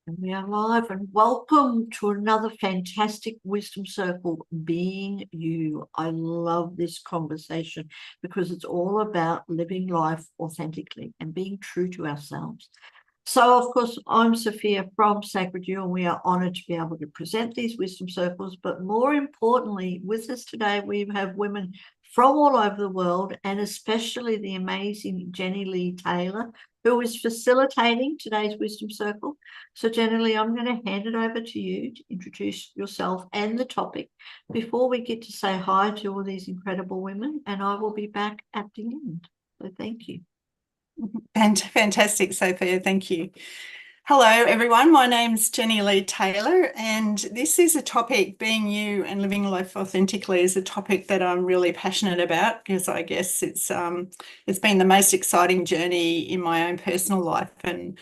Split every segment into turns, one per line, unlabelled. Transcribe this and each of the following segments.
And we are live, and welcome to another fantastic Wisdom Circle, Being You. I love this conversation because it's all about living life authentically and being true to ourselves. So, of course, I'm Sophia from Sacred You, and we are honored to be able to present these Wisdom Circles. But more importantly, with us today, we have women from all over the world, and especially the amazing Jennylee Taylor, who is facilitating today's Wisdom Circle. So, Jennylee, I'm going to hand it over to you to introduce yourself and the topic before we get to say hi to all these incredible women, and I will be back at the end. So, thank you.
Fantastic, Sophia. Thank you. Hello, everyone. My name's Jennylee Taylor, and this is a topic, being you and living life authentically, is a topic that I'm really passionate about because I guess it's been the most exciting journey in my own personal life, and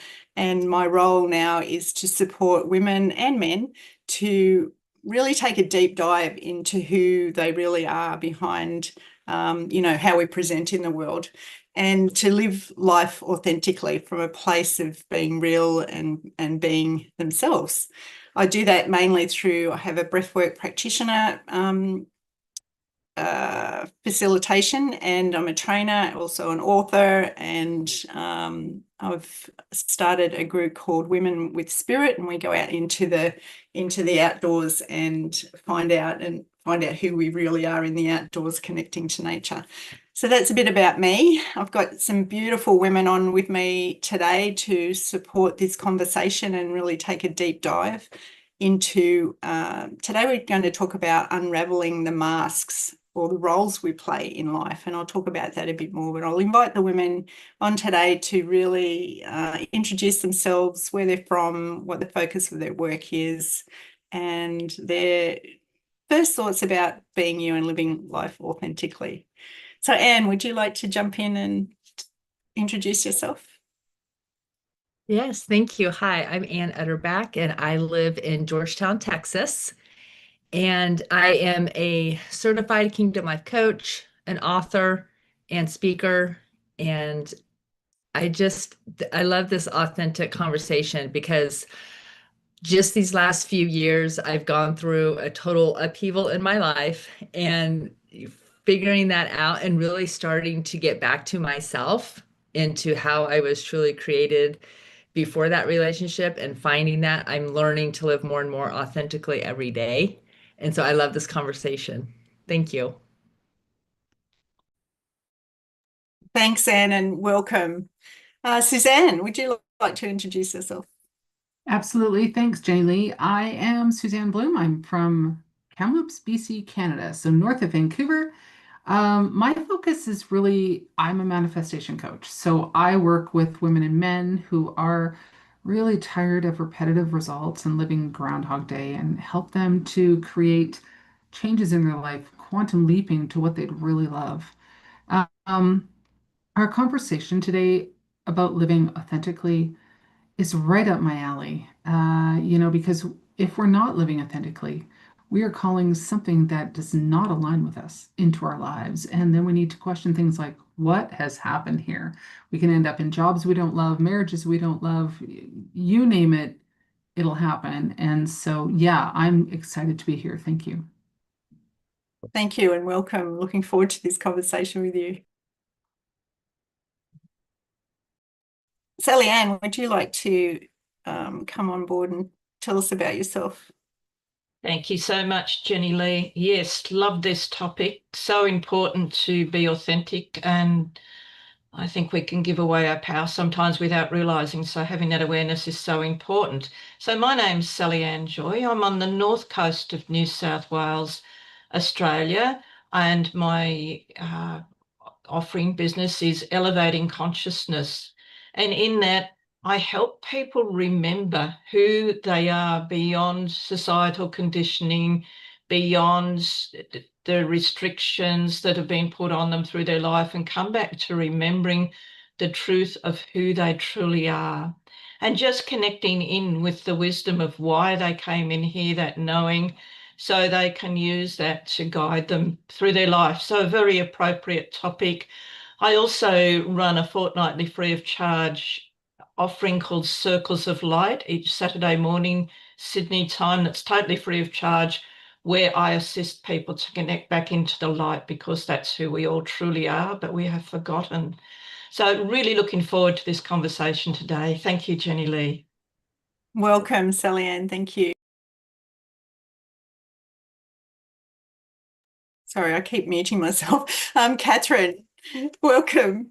my role now is to support women and men to really take a deep dive into who they really are behind, how we present in the world, and to live life authentically from a place of being real and being themselves. I do that mainly through, I have a breathwork practitioner facilitation, and I'm a trainer, also an author, and I've started a group called Women with Spirit, and we go out into the outdoors and find out who we really are in the outdoors, connecting to nature. So that's a bit about me. I've got some beautiful women on with me today to support this conversation and really take a deep dive into, today we're going to talk about unraveling the masks or the roles we play in life, and I'll talk about that a bit more, but I'll invite the women on today to really introduce themselves, where they're from, what the focus of their work is, and their first thoughts about being you and living life authentically. So Anne, would you like to jump in and introduce yourself?
Yes, thank you. Hi, I'm Ann Utterback, and I live in Georgetown, Texas. And I am a certified Kingdom Life coach, an author, and speaker. And I love this authentic conversation because just these last few years, I've gone through a total upheaval in my life and figuring that out and really starting to get back to myself, into how I was truly created before that relationship, and finding that I'm learning to live more and more authentically every day. And so I love this conversation. Thank you.
Thanks, Anne, and welcome. Suzanne, would you like to introduce yourself?
Absolutely. Thanks, Jennylee. I am Suzanne Bloom. I'm from Kamloops, BC, Canada, so north of Vancouver. My focus is really, I'm a manifestation coach. So I work with women and men who are really tired of repetitive results and living Groundhog Day, and help them to create changes in their life, quantum leaping to what they'd really love. Um, our conversation today about living authentically is right up my alley. Because if we're not living authentically, we are calling something that does not align with us into our lives. And then we need to question things like, what has happened here? We can end up in jobs we don't love, marriages we don't love, you name it, it'll happen. And so, yeah, I'm excited to be here. Thank you.
Thank you and welcome. Looking forward to this conversation with you. Sallyann, would you like to come on board and tell us about yourself?
Thank you so much, Jennylee. Yes, love this topic. So important to be authentic, and I think we can give away our power sometimes without realising. So having that awareness is so important. So my name's Sallyann Joy. I'm on the north coast of New South Wales, Australia, and my offering business is elevating consciousness. And in that, I help people remember who they are beyond societal conditioning, beyond the restrictions that have been put on them through their life, and come back to remembering the truth of who they truly are. And just connecting in with the wisdom of why they came in here, that knowing, so they can use that to guide them through their life. So a very appropriate topic. I also run a fortnightly free of charge offering called Circles of Light each Saturday morning, Sydney time, that's totally free of charge, where I assist people to connect back into the light, because that's who we all truly are, but we have forgotten. So really looking forward to this conversation today. Thank you, Jennylee.
Welcome, Sallyann. Thank you. Sorry, I keep muting myself. Catherine, welcome.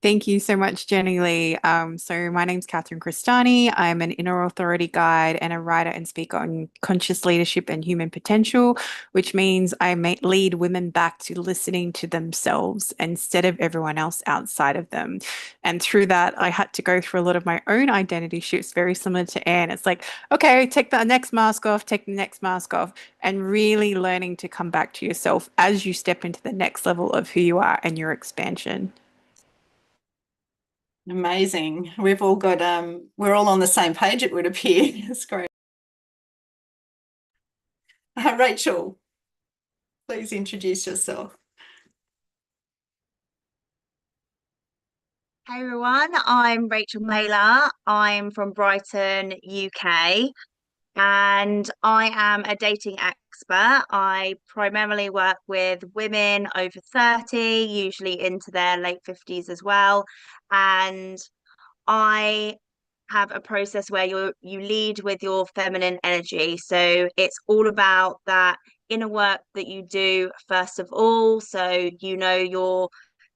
Thank you so much, Jennylee. So my name's Catherine Crestani. I'm an inner authority guide and a writer and speaker on conscious leadership and human potential, which means I lead women back to listening to themselves instead of everyone else outside of them. And through that, I had to go through a lot of my own identity shifts, very similar to Anne. It's like, okay, take the next mask off, take the next mask off, and really learning to come back to yourself as you step into the next level of who you are and your expansion.
Amazing. We've all got, we're all on the same page, it would appear. That's great. Rachel, please introduce yourself.
Hey everyone, I'm Rachel Mailer. I'm from Brighton, UK, and I am a dating expert. I primarily work with women over 30, usually into their late 50s as well. And I have a process where you lead with your feminine energy. So it's all about that inner work that you do first of all. So you know you're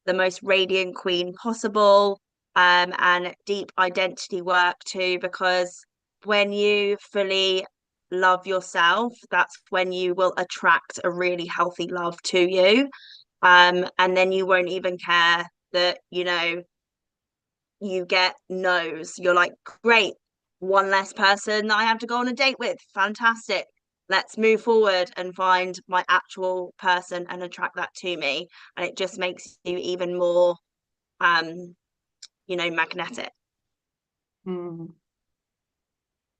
the most radiant queen possible, and deep identity work too, because when you fully love yourself, that's when you will attract a really healthy love to you. And then you won't even care that, you get no's. You're like, great, one less person I have to go on a date with. Fantastic. Let's move forward and find my actual person and attract that to me. And it just makes you even more, magnetic.
Mm.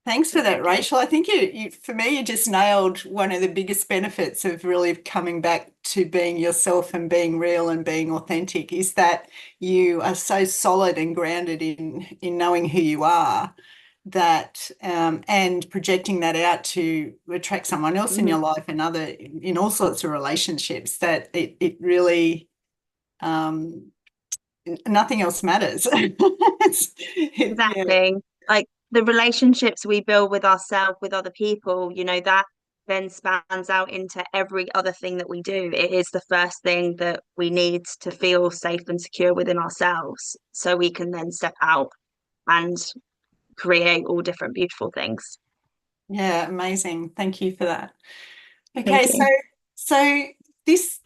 Thanks for that, Rachel. I think for me, you just nailed one of the biggest benefits of really coming back to being yourself and being real and being authentic, is that you are so solid and grounded in knowing who you are, that and projecting that out to attract someone else in your life and in all sorts of relationships, that it really nothing else matters.
Exactly.
Yeah.
Like the relationships we build with ourselves, with other people, that then spans out into every other thing that we do. It is the first thing that we need to feel safe and secure within ourselves, so we can then step out and create all different beautiful things.
Yeah, amazing. Thank you for that.
Thank
Okay,
you.
so this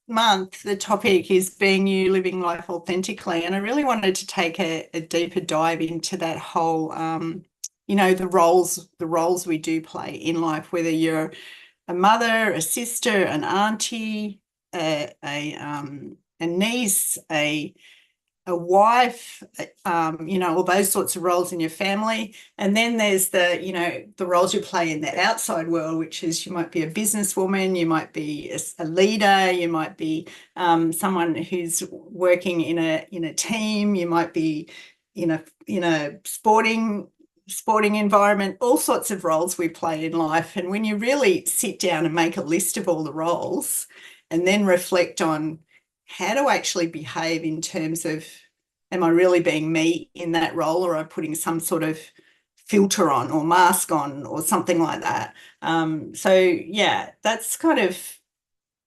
month the topic is being you, living life authentically, and I really wanted to take a deeper dive into that whole the roles we do play in life, whether you're a mother, a sister, an auntie, a niece, a wife, all those sorts of roles in your family. And then there's the roles you play in that outside world, which is you might be a businesswoman, you might be a leader, you might be someone who's working in a team, you might be in a sporting environment, all sorts of roles we play in life. And when you really sit down and make a list of all the roles and then reflect on how to actually behave in terms of, am I really being me in that role, or am I putting some sort of filter on or mask on or something like that? So yeah, that's kind of,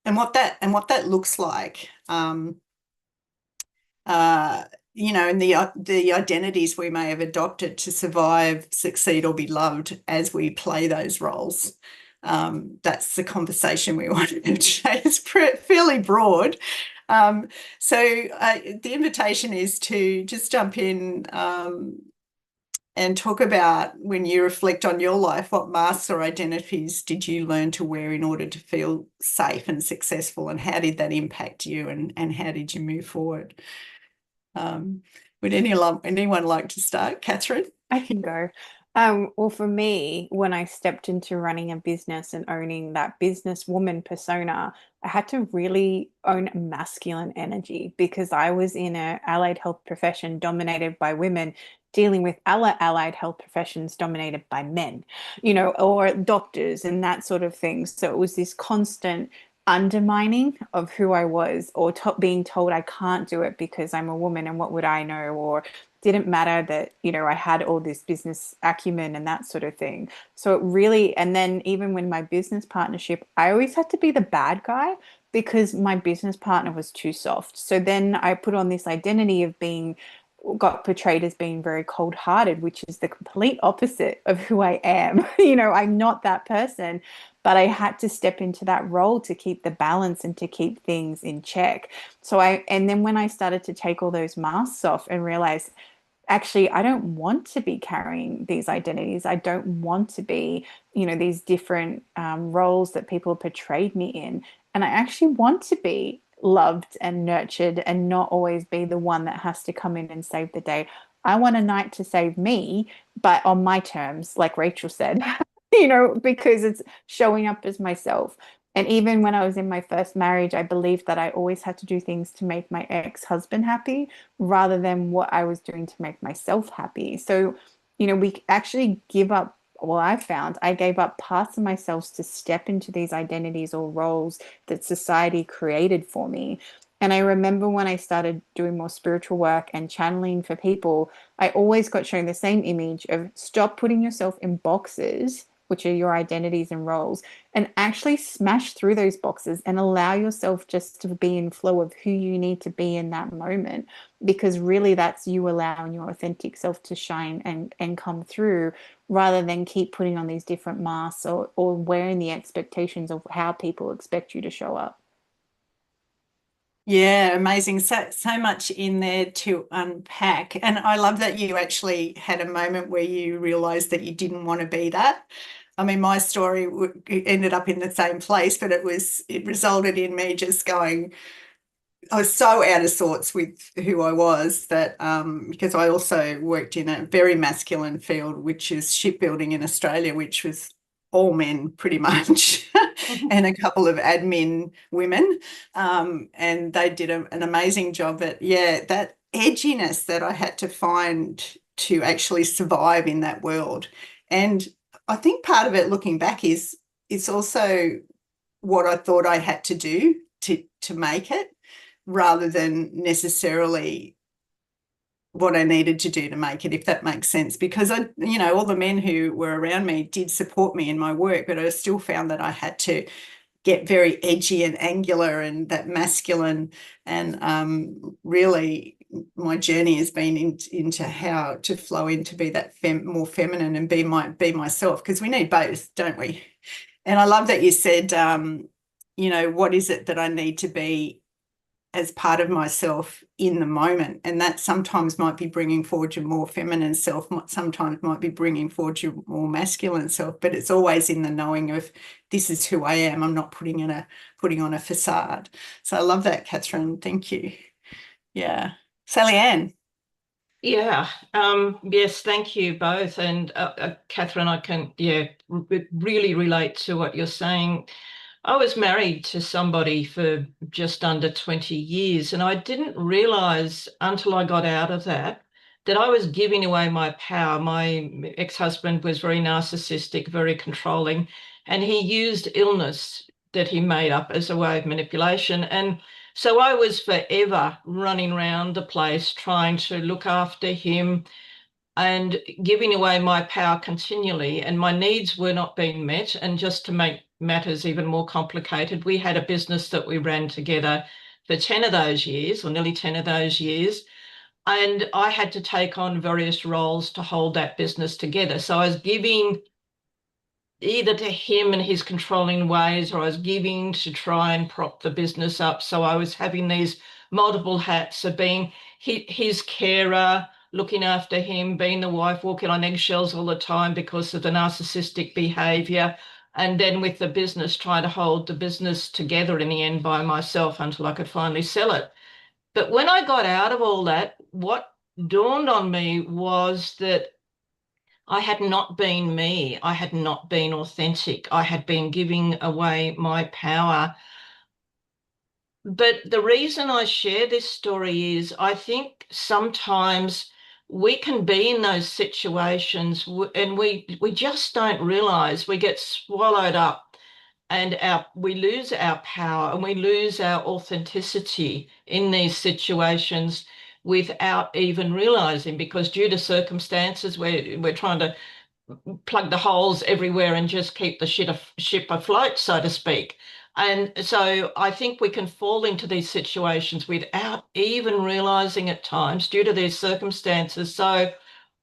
and what that looks like. And the identities we may have adopted to survive, succeed, or be loved as we play those roles. That's the conversation we want to have. It's fairly broad. So the invitation is to just jump in and talk about, when you reflect on your life, what masks or identities did you learn to wear in order to feel safe and successful, and how did that impact you, and how did you move forward? Would anyone like to start? Catherine?
I can go. Well, for me, when I stepped into running a business and owning that businesswoman persona, I had to really own a masculine energy because I was in a allied health profession dominated by women, dealing with other allied health professions dominated by men, or doctors and that sort of thing. So it was this constant undermining of who I was, or being told I can't do it because I'm a woman and what would I know, or didn't matter that, I had all this business acumen and that sort of thing. So it really, and then even when my business partnership, I always had to be the bad guy because my business partner was too soft. So then I put on this identity of got portrayed as being very cold-hearted, which is the complete opposite of who I am. I'm not that person, but I had to step into that role to keep the balance and to keep things in check. And then when I started to take all those masks off and realize, actually, I don't want to be carrying these identities. I don't want to be, these different roles that people portrayed me in. And I actually want to be loved and nurtured and not always be the one that has to come in and save the day. I want a knight to save me, but on my terms, like Rachel said, because it's showing up as myself. And even when I was in my first marriage, I believed that I always had to do things to make my ex-husband happy rather than what I was doing to make myself happy. So, we actually give up. Well, I gave up parts of myself to step into these identities or roles that society created for me. And I remember when I started doing more spiritual work and channeling for people, I always got shown the same image of stop putting yourself in boxes, which are your identities and roles, and actually smash through those boxes and allow yourself just to be in flow of who you need to be in that moment. Because really that's you allowing your authentic self to shine and come through, rather than keep putting on these different masks or wearing the expectations of how people expect you to show up.
Yeah, amazing. So much in there to unpack. And I love that you actually had a moment where you realized that you didn't want to be that. I mean, my story ended up in the same place, but it resulted in me just going, I was so out of sorts with who I was that because I also worked in a very masculine field, which is shipbuilding in Australia, which was all men pretty much, and a couple of admin women. And they did an amazing job. But yeah, that edginess that I had to find to actually survive in that world. And I think part of it, looking back, is it's also what I thought I had to do to make it, rather than necessarily what I needed to do to make it, if that makes sense. Because all the men who were around me did support me in my work, but I still found that I had to get very edgy and angular and that masculine. And really, my journey has been into how to flow into be that more feminine and be myself, because we need both, don't we? And I love that you said, what is it that I need to be as part of myself in the moment? And that sometimes might be bringing forward your more feminine self, sometimes might be bringing forward your more masculine self, but it's always in the knowing of this is who I am. I'm not putting on a facade. So I love that, Catherine. Thank you. Yeah. Sallyann.
Yeah, yes, thank you both. And Catherine, I can, really relate to what you're saying. I was married to somebody for just under 20 years, and I didn't realize until I got out of that I was giving away my power. My ex-husband was very narcissistic, very controlling, and he used illness that he made up as a way of manipulation. And so I was forever running around the place trying to look after him and giving away my power continually, and my needs were not being met. And just to make matters even more complicated, we had a business that we ran together for 10 of those years, or nearly 10 of those years, and I had to take on various roles to hold that business together. So I was giving either to him and his controlling ways, or I was giving to try and prop the business up. So I was having these multiple hats of being his carer, looking after him, being the wife, walking on eggshells all the time because of the narcissistic behavior. And then with the business, trying to hold the business together in the end by myself until I could finally sell it. But when I got out of all that, what dawned on me was that I had not been me. I had not been authentic. I had been giving away my power. But the reason I share this story is I think sometimes we can be in those situations and we just don't realize we get swallowed up and we lose our power and we lose our authenticity in these situations without even realizing, because due to circumstances we're trying to plug the holes everywhere and just keep the ship afloat, so to speak. And so I think we can fall into these situations without even realizing at times due to these circumstances. So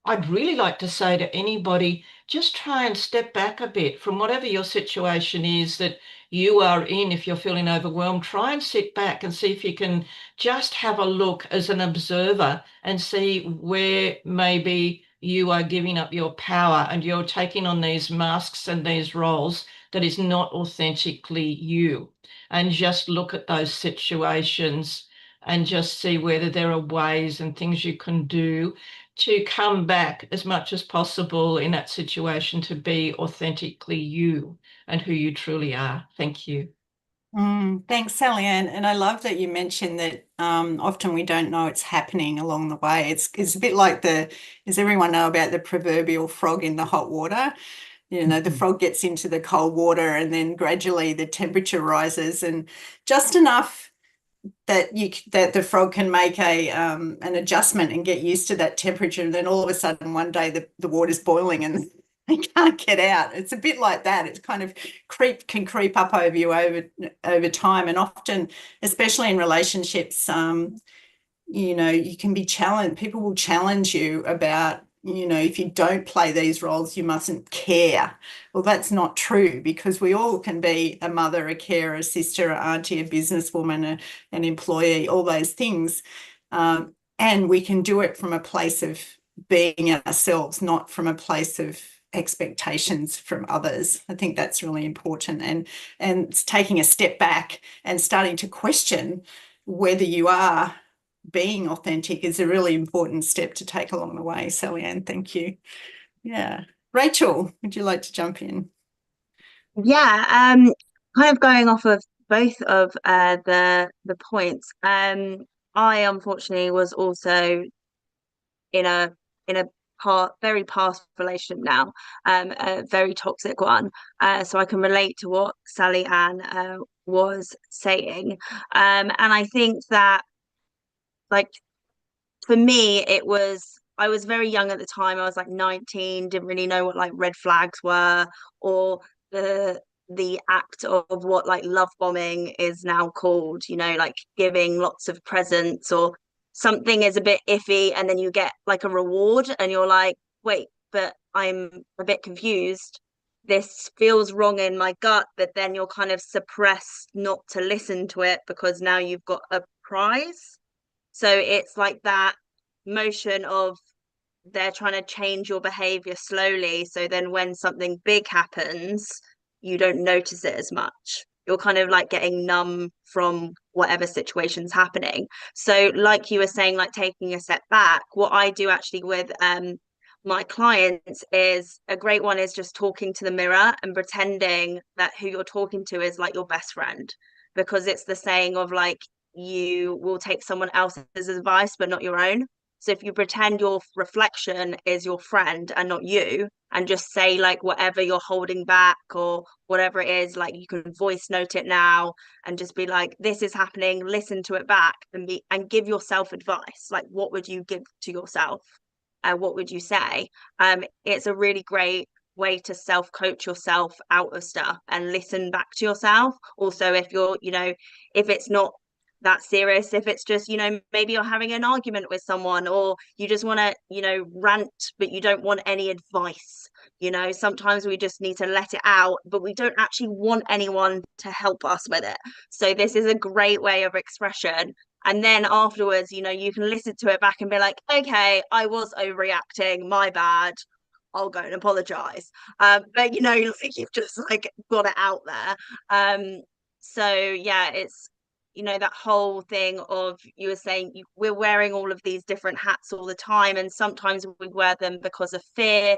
I'd really like to say to anybody, just try and step back a bit from whatever your situation is that you are in. If you're feeling overwhelmed, try and sit back and see if you can just have a look as an observer and see where maybe you are giving up your power and you're taking on these masks and these roles that is not authentically you. And just look at those situations and just see whether there are ways and things you can do to come back as much as possible in that situation to be authentically you and who you truly are. Thank you.
Thanks, Sallyann. And I love that you mentioned that often we don't know it's happening along the way. It's a bit like does everyone know about the proverbial frog in the hot water? You know, the frog gets into the cold water and then gradually the temperature rises, and just enough that the frog can make an adjustment and get used to that temperature, and then all of a sudden one day the water's boiling and they can't get out. It's a bit like that. It's kind of can creep up over you over time, and often, especially in relationships, you know, you can be challenged. People will challenge you about, you know, if you don't play these roles, you mustn't care. Well, that's not true, because we all can be a mother, a carer, a sister, an auntie, a businesswoman, an employee, all those things. And we can do it from a place of being ourselves, not from a place of expectations from others. I think that's really important. And taking a step back and starting to question whether you are being authentic is a really important step to take along the way. Sallyann, thank you. Yeah. Rachel, would you like to jump in?
Yeah, kind of going off of both of the points. I unfortunately was also in a very past relationship now, a very toxic one. So I can relate to what Sallyann was saying. And I think that, like, for me, I was very young at the time. I was like 19, didn't really know what like red flags were, or the act of what like love bombing is now called, you know, like giving lots of presents, or something is a bit iffy and then you get like a reward and you're like, wait, but I'm a bit confused. This feels wrong in my gut, but then you're kind of suppressed not to listen to it because now you've got a prize. So it's like that motion of they're trying to change your behavior slowly. So then when something big happens, you don't notice it as much. You're kind of like getting numb from whatever situation's happening. So like you were saying, like taking a step back, what I do actually with my clients is a great one is just talking to the mirror and pretending that who you're talking to is like your best friend, because it's the saying of like, you will take someone else's advice but not your own. So if you pretend your reflection is your friend and not you, and just say like whatever you're holding back or whatever it is, like you can voice note it now and just be like, this is happening, listen to it back, and give yourself advice. Like, what would you give to yourself? What would you say? It's a really great way to self-coach yourself out of stuff and listen back to yourself. Also, if you're, you know, if it's not that serious, if it's just, you know, maybe you're having an argument with someone, or you just want to, you know, rant but you don't want any advice. You know, sometimes we just need to let it out, but we don't actually want anyone to help us with it. So this is a great way of expression. And then afterwards, you know, you can listen to it back and be like, okay, I was overreacting, my bad, I'll go and apologize. But you know, like, you've just like got it out there. So yeah, it's, you know, that whole thing of, you were saying, we're wearing all of these different hats all the time, and sometimes we wear them because of fear,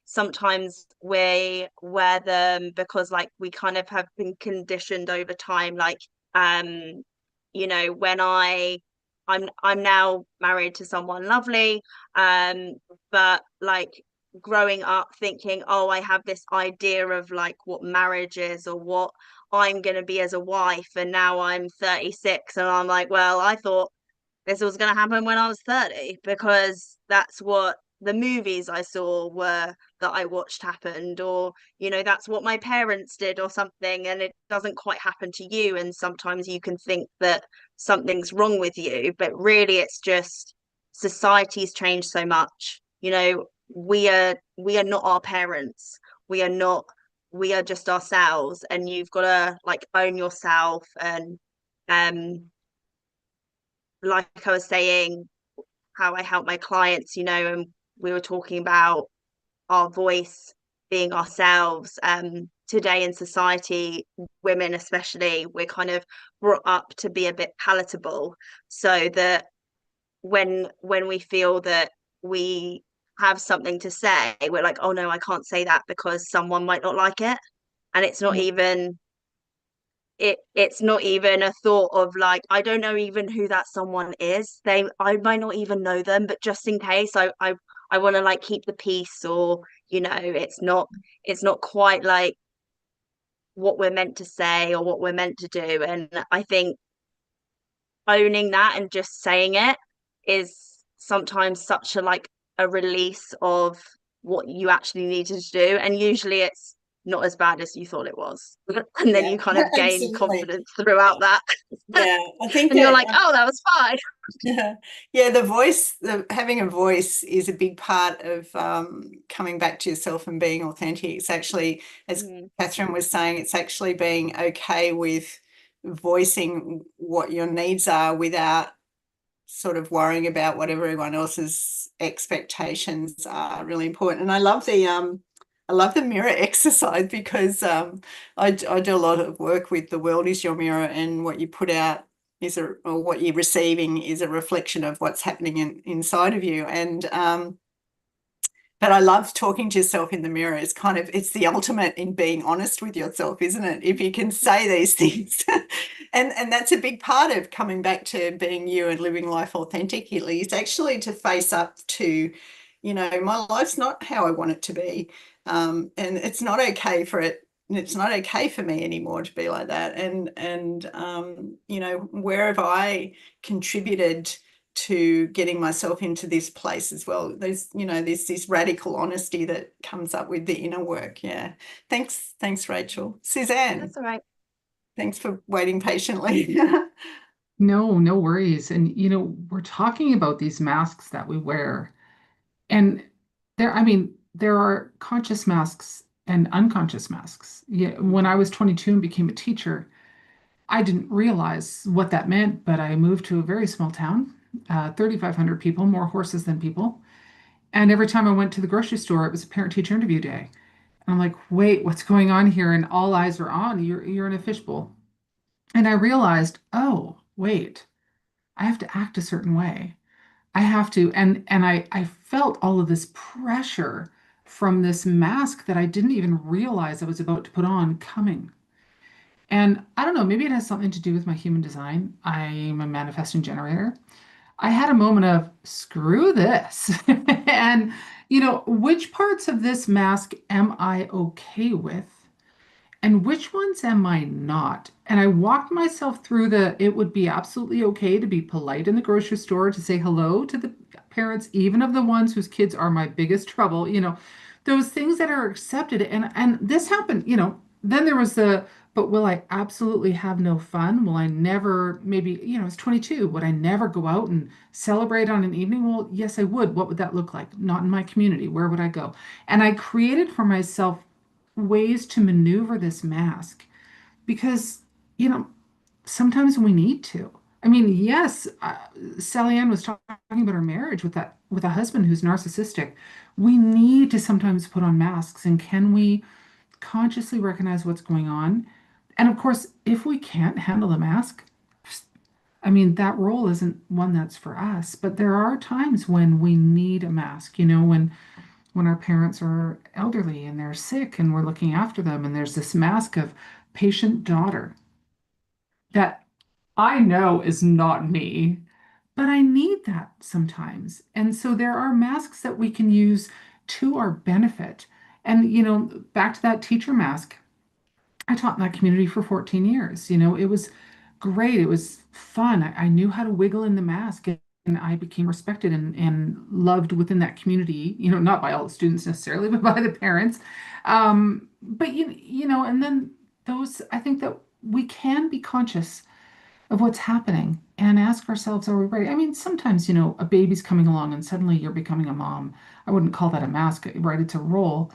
sometimes we wear them because like we kind of have been conditioned over time, like you know, when I'm now married to someone lovely, but like growing up thinking, oh, I have this idea of like what marriage is or what I'm going to be as a wife, and now I'm 36 and I'm like, well, I thought this was going to happen when I was 30 because that's what the movies I saw were that I watched happened, or you know, that's what my parents did or something, and it doesn't quite happen to you. And sometimes you can think that something's wrong with you, but really it's just society's changed so much. You know, we are not our parents. We are not, we are just ourselves, and you've got to like own yourself. And um like I was saying, how I help my clients, you know, and we were talking about our voice being ourselves. Today in society, women especially, we're kind of brought up to be a bit palatable, so that when we feel that we have something to say, we're like, oh no, I can't say that because someone might not like it. And it's not even it's not even a thought of like, I don't know even who that someone is. I might not even know them, but just in case, I want to like keep the peace, or you know, it's not quite like what we're meant to say or what we're meant to do. And I think owning that and just saying it is sometimes such a like a release of what you actually needed to do, and usually it's not as bad as you thought it was. And then
Yeah,
you kind of gain
absolutely.
confidence throughout that.
Yeah, I think
And you're
that
like, oh, that was fine.
yeah, the voice, having a voice is a big part of coming back to yourself and being authentic. It's actually, as Catherine was saying, it's actually being okay with voicing what your needs are without sort of worrying about what everyone else's expectations are. Really important. And I love the mirror exercise because I do a lot of work with the world is your mirror, and what you put out is or what you're receiving is a reflection of what's happening inside of you. And but I love talking to yourself in the mirror. It's the ultimate in being honest with yourself, isn't it? If you can say these things. And that's a big part of coming back to being you and living life authentically, is actually to face up to, you know, my life's not how I want it to be. And it's not okay for it. It's not okay for me anymore to be like that. And you know, where have I contributed to getting myself into this place as well? There's, you know, there's this radical honesty that comes up with the inner work. Yeah. Thanks, Rachel. Suzanne.
That's all right.
Thanks for waiting patiently.
No worries. And you know, we're talking about these masks that we wear. And there are conscious masks and unconscious masks. Yeah, when I was 22 and became a teacher, I didn't realize what that meant, but I moved to a very small town, 3,500 people, more horses than people. And every time I went to the grocery store, it was a parent-teacher interview day. And I'm like, wait, what's going on here? And all eyes are on you. You're in a fishbowl. And I realized, oh, wait, I have to act a certain way. I have to, and I felt all of this pressure from this mask that I didn't even realize I was about to put on coming. And I don't know, maybe it has something to do with my human design. I'm a manifesting generator. I had a moment of screw this. And, you know, which parts of this mask am I okay with? And which ones am I not? And I walked myself through it would be absolutely okay to be polite in the grocery store, to say hello to the parents, even of the ones whose kids are my biggest trouble, you know, those things that are accepted. And this happened, you know, then there was but will I absolutely have no fun? Will I never, maybe, you know, it's 22. Would I never go out and celebrate on an evening? Well, yes, I would. What would that look like? Not in my community. Where would I go? And I created for myself ways to maneuver this mask because, you know, sometimes we need to. I mean, yes, Sallyann was talking about her marriage with a husband who's narcissistic. We need to sometimes put on masks, and can we consciously recognize what's going on? And of course, if we can't handle the mask, I mean, that role isn't one that's for us. But there are times when we need a mask, you know, when when our parents are elderly and they're sick and we're looking after them, and there's this mask of patient daughter that I know is not me, but I need that sometimes. And so there are masks that we can use to our benefit. And, back to that teacher mask, I taught in that community for 14 years. It was great. It was fun. I knew how to wiggle in the mask, and I became respected and loved within that community, not by all the students necessarily, but by the parents. But and then I think that we can be conscious of what's happening and ask ourselves, are we ready? I mean, sometimes, a baby's coming along and suddenly you're becoming a mom. I wouldn't call that a mask, right? It's a role.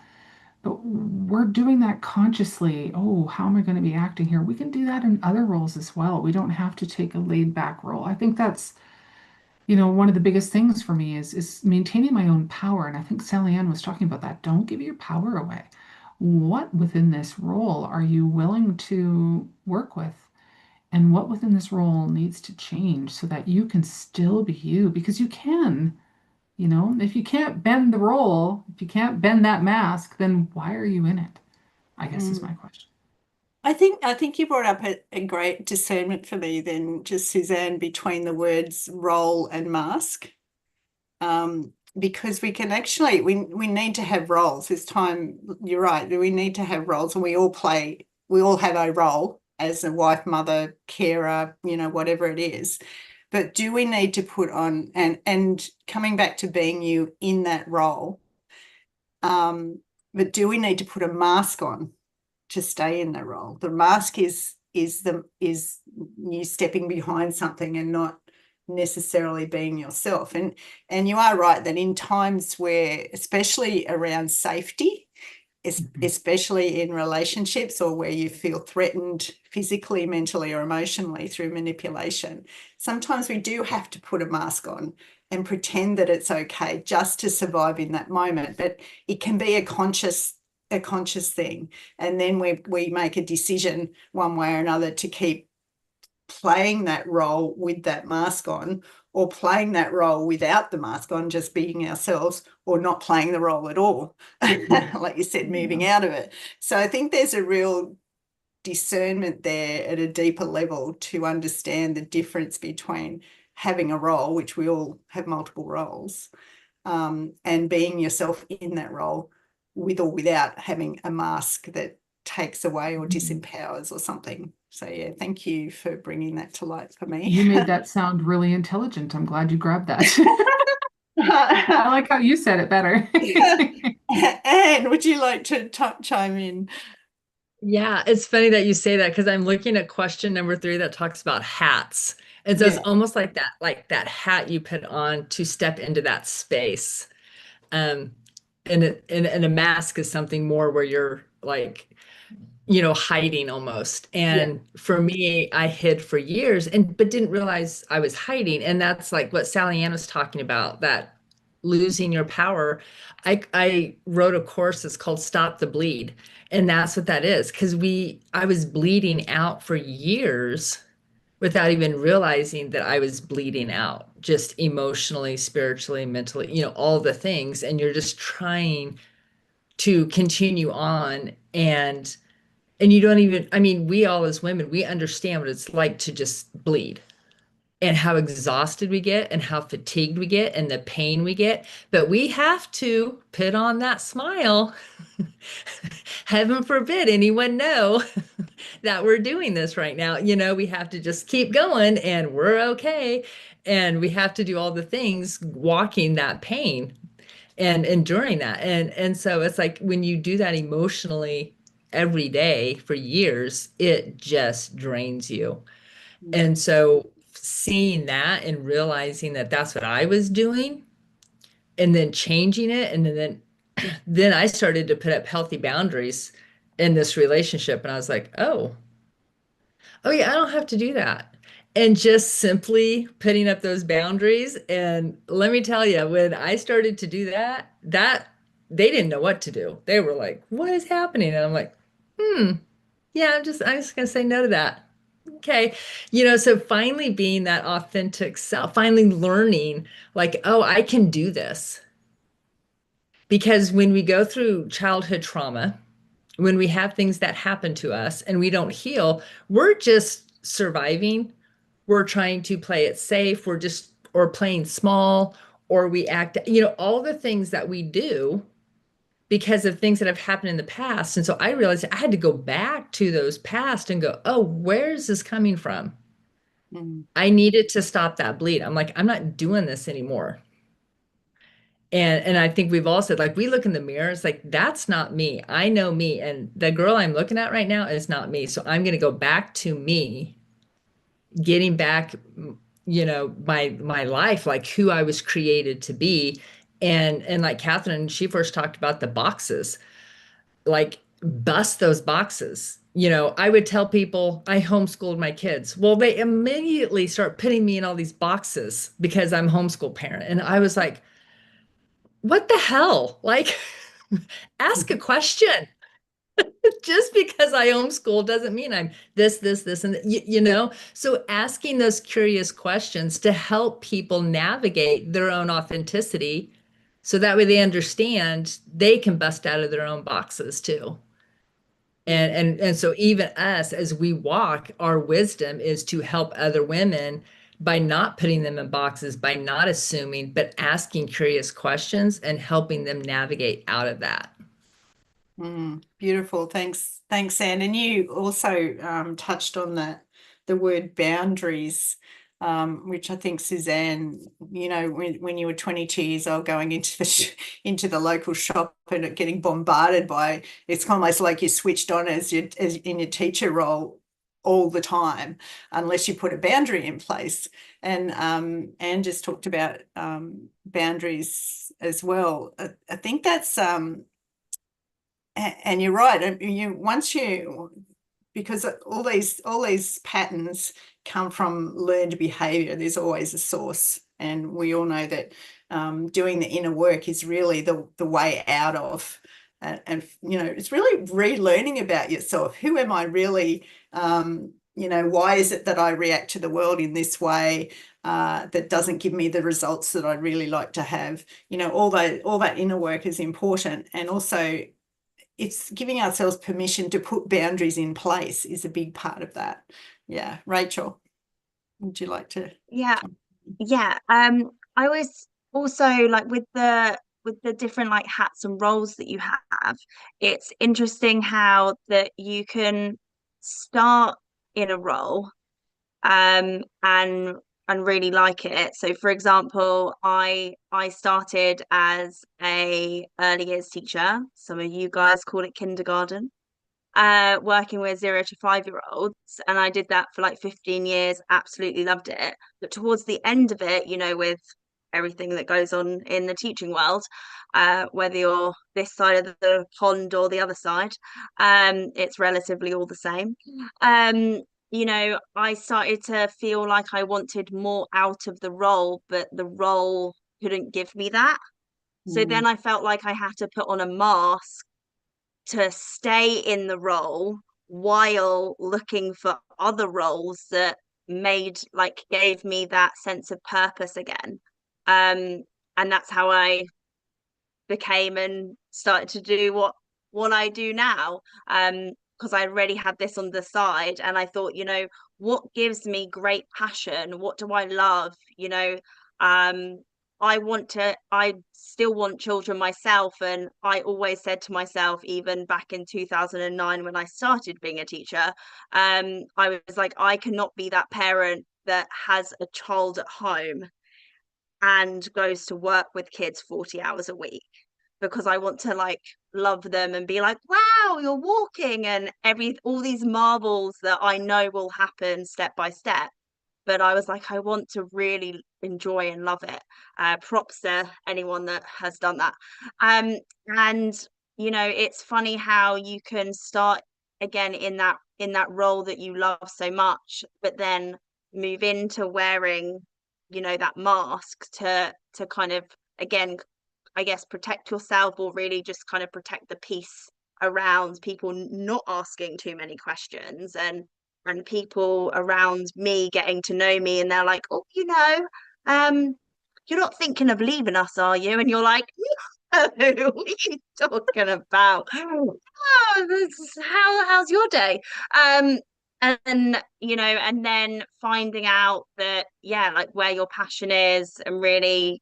But we're doing that consciously. Oh, how am I going to be acting here? We can do that in other roles as well. We don't have to take a laid back role. I think that's, one of the biggest things for me is maintaining my own power. And I think Sallyann was talking about that. Don't give your power away. What within this role are you willing to work with? And what within this role needs to change so that you can still be you? Because you can. If you can't bend the role, if you can't bend that mask, then why are you in it? I guess is my question.
I think you brought up a great discernment for me then, just Suzanne, between the words role and mask. Because we can actually, we need to have roles. This time, you're right, we need to have roles, and we all have a role as a wife, mother, carer, whatever it is. But do we need to put on, and coming back to being you in that role, but do we need to put a mask on to stay in that role? The mask is you stepping behind something and not necessarily being yourself. And you are right that in times where, especially around safety, especially in relationships, or where you feel threatened physically, mentally, or emotionally through manipulation, sometimes we do have to put a mask on and pretend that it's okay just to survive in that moment. But it can be a conscious thing, and then we make a decision one way or another to keep playing that role with that mask on, or playing that role without the mask on, just being ourselves, or not playing the role at all. Like you said, moving out of it. So I think there's a real discernment there at a deeper level to understand the difference between having a role, which we all have multiple roles, and being yourself in that role with or without having a mask that takes away or disempowers or something. So yeah, thank you for bringing that to light for me.
You made that sound really intelligent. I'm glad you grabbed that. I like how you said it better.
Anne, would you like to chime in?
Yeah, it's funny that you say that, because I'm looking at question number 3 that talks about hats. And so it's almost like that hat you put on to step into that space. And a mask is something more where you're like, hiding almost. And for me, I hid for years but didn't realize I was hiding. And that's like what Sallyann was talking about, that losing your power. I wrote a course that's called Stop the Bleed. And that's what that is. Because I was bleeding out for years without even realizing that I was bleeding out, just emotionally, spiritually, mentally, all the things. And you're just trying to continue on, and you don't even, I mean, we all as women, we understand what it's like to just bleed, and how exhausted we get, and how fatigued we get, and the pain we get. But we have to put on that smile. Heaven forbid anyone know that we're doing this right now. We have to just keep going, and we're okay. And we have to do all the things, walking that pain and enduring that. And so it's like, when you do that emotionally every day for years, it just drains you. And so seeing that and realizing that that's what I was doing, and then changing it, and then I started to put up healthy boundaries in this relationship, and I was like, oh yeah, I don't have to do that. And just simply putting up those boundaries. And let me tell you, when I started to do that they didn't know what to do. They were like, what is happening? And I'm like, yeah, I'm just gonna say no to that. Okay. So finally being that authentic self, finally learning like, oh, I can do this. Because when we go through childhood trauma, when we have things that happen to us and we don't heal, we're just surviving. We're trying to play it safe. Or playing small, or we act, all the things that we do because of things that have happened in the past. And so I realized I had to go back to those past and go, oh, where is this coming from? I needed to stop that bleed. I'm like, I'm not doing this anymore. And I think we've all said, like, we look in the mirror, it's like, that's not me. I know me. And the girl I'm looking at right now is not me. So I'm going to go back to me, getting back, my life, like who I was created to be. And like Catherine, she first talked about the boxes, like bust those boxes. I would tell people I homeschooled my kids. Well, they immediately start putting me in all these boxes because I'm homeschool parent. And I was like, what the hell? Like, ask a question. Just because I homeschool doesn't mean I'm this, and So asking those curious questions to help people navigate their own authenticity, so that way they understand they can bust out of their own boxes too. And so even us, as we walk, our wisdom is to help other women by not putting them in boxes, by not assuming, but asking curious questions and helping them navigate out of that.
Beautiful. Thanks, Anne. And you also touched on the word boundaries, which I think, Suzanne, when you were 22 years old, going into the local shop and getting bombarded by, it's almost like you're switched on as in your teacher role all the time, unless you put a boundary in place. And Anne just talked about boundaries as well. I think that's and you're right. Because all these patterns come from learned behavior. There's always a source, and we all know that doing the inner work is really the way out of. And it's really relearning about yourself. Who am I really? Why is it that I react to the world in this way that doesn't give me the results that I really like to have? All that inner work is important, and also it's giving ourselves permission to put boundaries in place is a big part of that. Yeah, Rachel, would you like to?
Yeah. I always also, like, with the different like hats and roles that you have, it's interesting how that you can start in a role and really like it. So for example, I started as a early years teacher. Some of you guys call it kindergarten, working with 0 to 5-year-olds, and I did that for like 15 years. Absolutely loved it. But towards the end of it, with everything that goes on in the teaching world, whether you're this side of the pond or the other side, it's relatively all the same. I started to feel like I wanted more out of the role, but the role couldn't give me that. So then I felt like I had to put on a mask to stay in the role while looking for other roles that gave me that sense of purpose again. And that's how I became and started to do what I do now. Because I already had this on the side, and I thought, what gives me great passion? What do I love? I still want children myself. And I always said to myself, even back in 2009, when I started being a teacher, I was like, I cannot be that parent that has a child at home and goes to work with kids 40 hours a week, because I want to love them and be like, wow, you're walking, and all these marvels that I know will happen step by step. But I was like, I want to really enjoy and love it. Props to anyone that has done that. And it's funny how you can start again in that role that you love so much, but then move into wearing, that mask to kind of, again, I guess, protect yourself, or really just kind of protect the peace around people not asking too many questions, and people around me getting to know me, and they're like, oh, you're not thinking of leaving us, are you? And you're like, What are you talking about? Oh, how's your day? And and then finding out that, yeah, like where your passion is, and really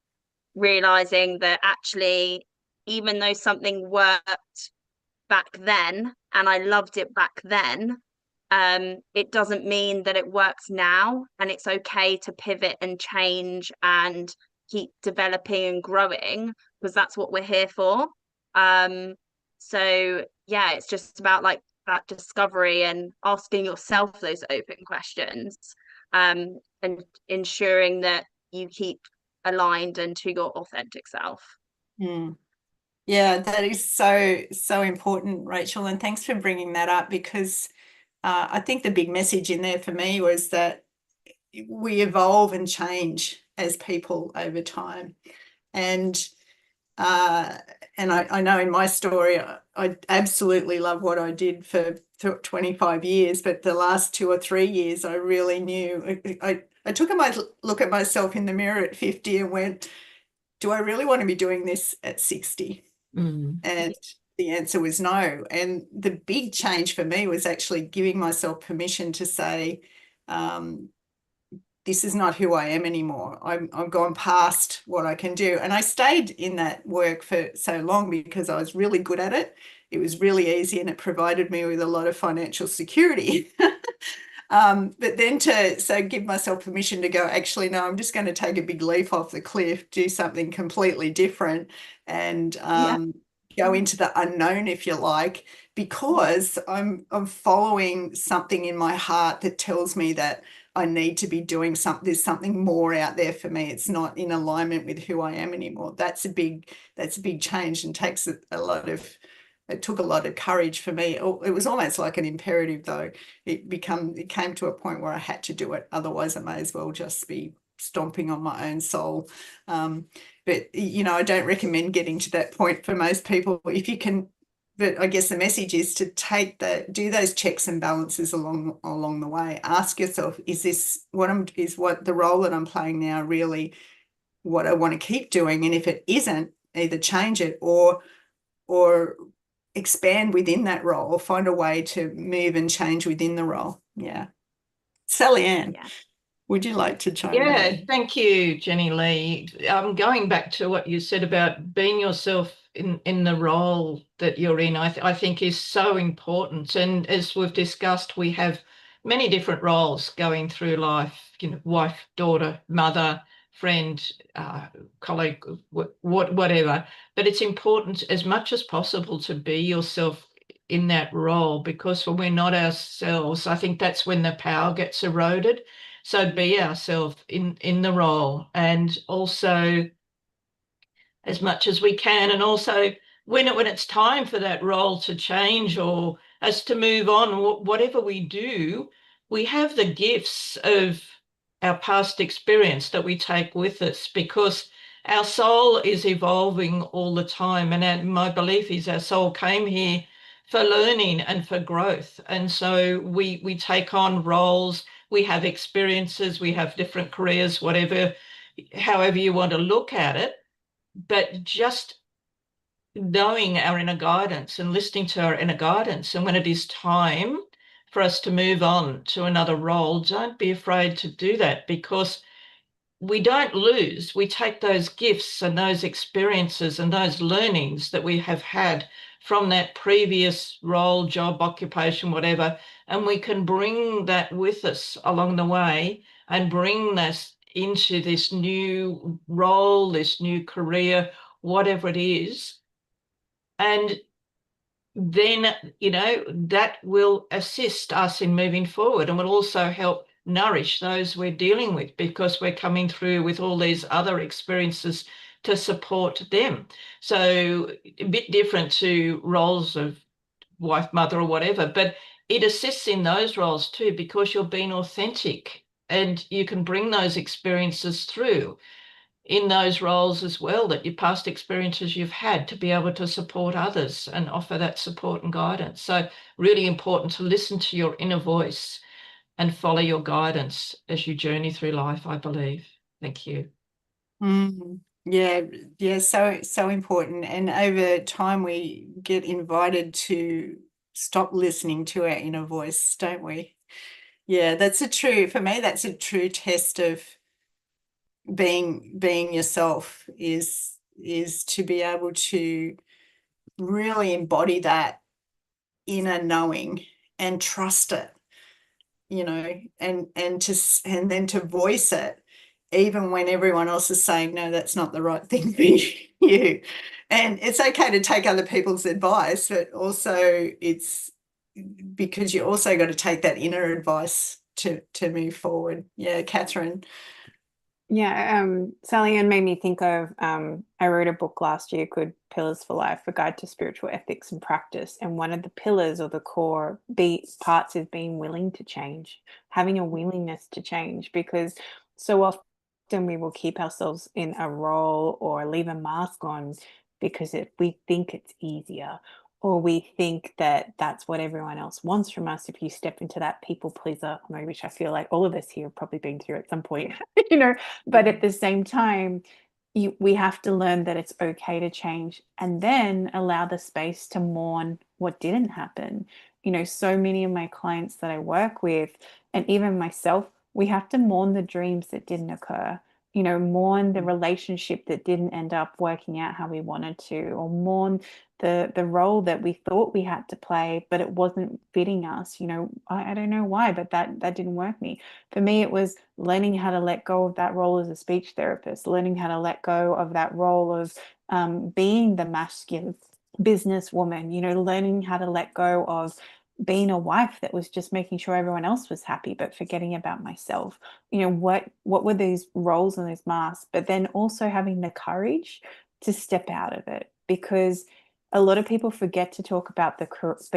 realizing that actually, even though something worked back then and I loved it back then, it doesn't mean that it works now, and it's okay to pivot and change and keep developing and growing, because that's what we're here for. So yeah, it's just about like that discovery and asking yourself those open questions, and ensuring that you keep aligned and to your authentic self.
Yeah, that is so important, Rachel, and thanks for bringing that up, because I think the big message in there for me was that we evolve and change as people over time. And I know in my story, I absolutely love what I did for 25 years, but the last 2 or 3 years, I really knew. I took a look at myself in the mirror at 50 and went, do I really want to be doing this at 60? And the answer was no. And the big change for me was actually giving myself permission to say, this is not who I am anymore. I've gone past what I can do. And I stayed in that work for so long because I was really good at it. It was really easy and it provided me with a lot of financial security. But then to give myself permission to go, actually, no, I'm just going to take a big leap off the cliff, do something completely different, and go into the unknown, if you like, because I'm following something in my heart that tells me that I need to be doing something. There's something more out there for me. It's not in alignment with who I am anymore. That's a big change, and takes it took a lot of courage for me. It was almost like an imperative, though. It came to a point where I had to do it. Otherwise, I may as well just be stomping on my own soul. But I don't recommend getting to that point for most people. If you can, but I guess the message is to do those checks and balances along the way. Ask yourself, is what the role that I'm playing now really what I want to keep doing? And if it isn't, either change it or expand within that role, or find a way to move and change within the role. Yeah. Sallyann, would you like to chime in?
Yeah, thank you, Jennylee. Going back to what you said about being yourself in the role that you're in, I think is so important. And as we've discussed, we have many different roles going through life, wife, daughter, mother, friend, colleague, whatever. But it's important as much as possible to be yourself in that role, because when we're not ourselves, I think that's when the power gets eroded. So be ourselves in the role, and also as much as we can, and also when it's time for that role to change or us to move on, whatever we do, we have the gifts of our past experience that we take with us, because our soul is evolving all the time. And my belief is our soul came here for learning and for growth. And so we take on roles, we have experiences, we have different careers, however you want to look at it. But just knowing our inner guidance and listening to our inner guidance, and when it is time for us to move on to another role, don't be afraid to do that, because we don't lose. We take those gifts and those experiences and those learnings that we have had from that previous role, job, occupation, whatever, and we can bring that with us along the way and bring this into this new role, this new career, whatever it is. And then, that will assist us in moving forward, and will also help nourish those we're dealing with, because we're coming through with all these other experiences to support them. So a bit different to roles of wife, mother, or whatever, but it assists in those roles too, because you're being authentic and you can bring those experiences through in those roles as well, that your past experiences you've had, to be able to support others and offer that support and guidance. So really important to listen to your inner voice and follow your guidance as you journey through life, I believe. Thank you.
Yeah, so important. And over time we get invited to stop listening to our inner voice, don't we? Yeah, for me, that's a true test of being yourself, is to be able to really embody that inner knowing and trust it, and then to voice it even when everyone else is saying, no, that's not the right thing for you. And it's okay to take other people's advice, but also it's because you also got to take that inner advice to move forward. Yeah, Catherine.
Yeah, Sallyann made me think of, I wrote a book last year called Pillars for Life, A Guide to Spiritual Ethics and Practice. And one of the pillars or the core parts is being willing to change, having a willingness to change, because so often we will keep ourselves in a role or leave a mask on because we think it's easier, or we think that that's what everyone else wants from us. If you step into that people pleaser mode, which I feel like all of us here have probably been through at some point, but at the same time, we have to learn that it's okay to change, and then allow the space to mourn what didn't happen. So many of my clients that I work with, and even myself, we have to mourn the dreams that didn't occur. Mourn the relationship that didn't end up working out how we wanted to, or mourn the role that we thought we had to play, but it wasn't fitting us. I don't know why, but that didn't work for me. It was learning how to let go of that role as a speech therapist, learning how to let go of that role of being the masculine businesswoman, learning how to let go of being a wife that was just making sure everyone else was happy, but forgetting about myself. What were these roles and those masks? But then also having the courage to step out of it, because a lot of people forget to talk about the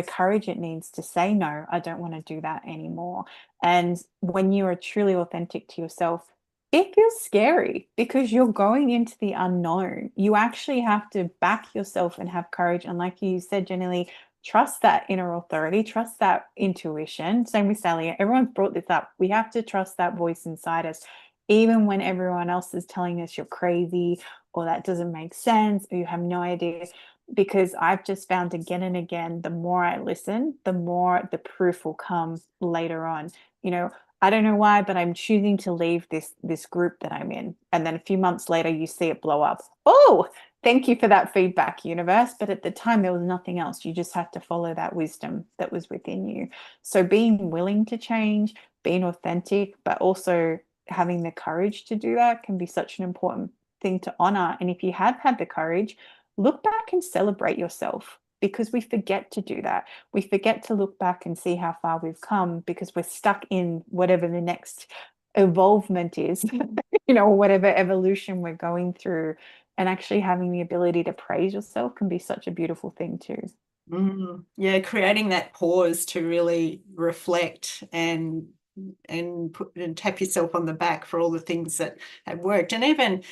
courage it needs to say, no, I don't want to do that anymore. And when you are truly authentic to yourself, it feels scary because you're going into the unknown. You actually have to back yourself and have courage. And like you said, Jennylee, trust that inner authority, trust that intuition. Same with Sally. Everyone's brought this up. We have to trust that voice inside us, even when everyone else is telling us you're crazy, or that doesn't make sense, or you have no idea. Because I've just found again and again, the more I listen, the more the proof will come later on. I don't know why, but I'm choosing to leave this group that I'm in. And then a few months later, you see it blow up. Oh, thank you for that feedback, universe. But at the time, there was nothing else. You just had to follow that wisdom that was within you. So being willing to change, being authentic, but also having the courage to do that can be such an important thing to honor. And if you have had the courage, look back and celebrate yourself, because we forget to do that. We forget to look back and see how far we've come because we're stuck in whatever the next evolvement is, whatever evolution we're going through. And actually having the ability to praise yourself can be such a beautiful thing too.
Yeah, creating that pause to really reflect and tap yourself on the back for all the things that have worked. And even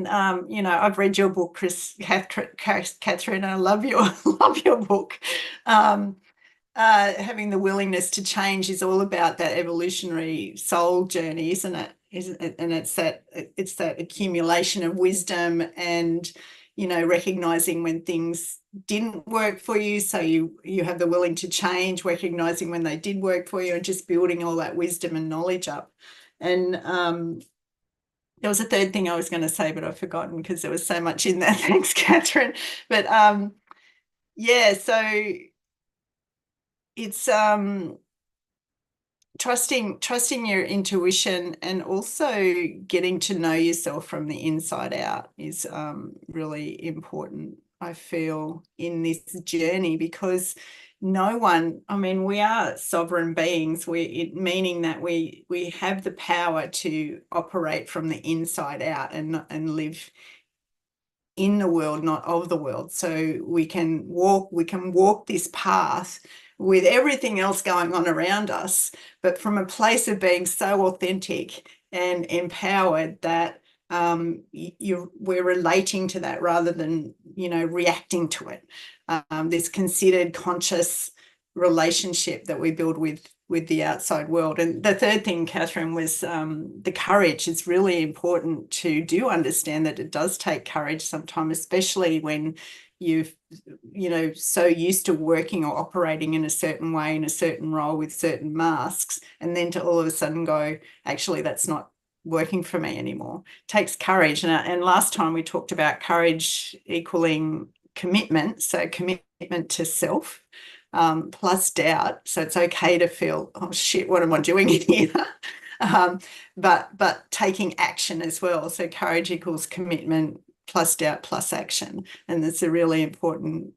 I've read your book, Catherine. I love your book. Having the willingness to change is all about that evolutionary soul journey, isn't it? And it's that accumulation of wisdom and recognizing when things didn't work for you, so you have the willing to change, recognizing when they did work for you, and just building all that wisdom and knowledge up. And there was a third thing I was going to say, but I've forgotten because there was so much in there. Thanks, Catherine. But yeah, so it's trusting your intuition, and also getting to know yourself from the inside out is really important, I feel, in this journey, because we are sovereign beings, meaning that we have the power to operate from the inside out and live in the world, not of the world. So we can walk this path with everything else going on around us, but from a place of being so authentic and empowered that we're relating to that rather than reacting to it. This considered, conscious relationship that we build with the outside world. And the third thing, Catherine, was the courage. It's really important to do understand that it does take courage sometimes, especially when you've, so used to working or operating in a certain way, in a certain role with certain masks, and then to all of a sudden go, actually, that's not working for me anymore. It takes courage. And last time we talked about courage equaling commitment. So commitment to self, plus doubt. So it's okay to feel, oh shit, what am I doing in here? But taking action as well. So courage equals commitment plus doubt plus action. And it's a really important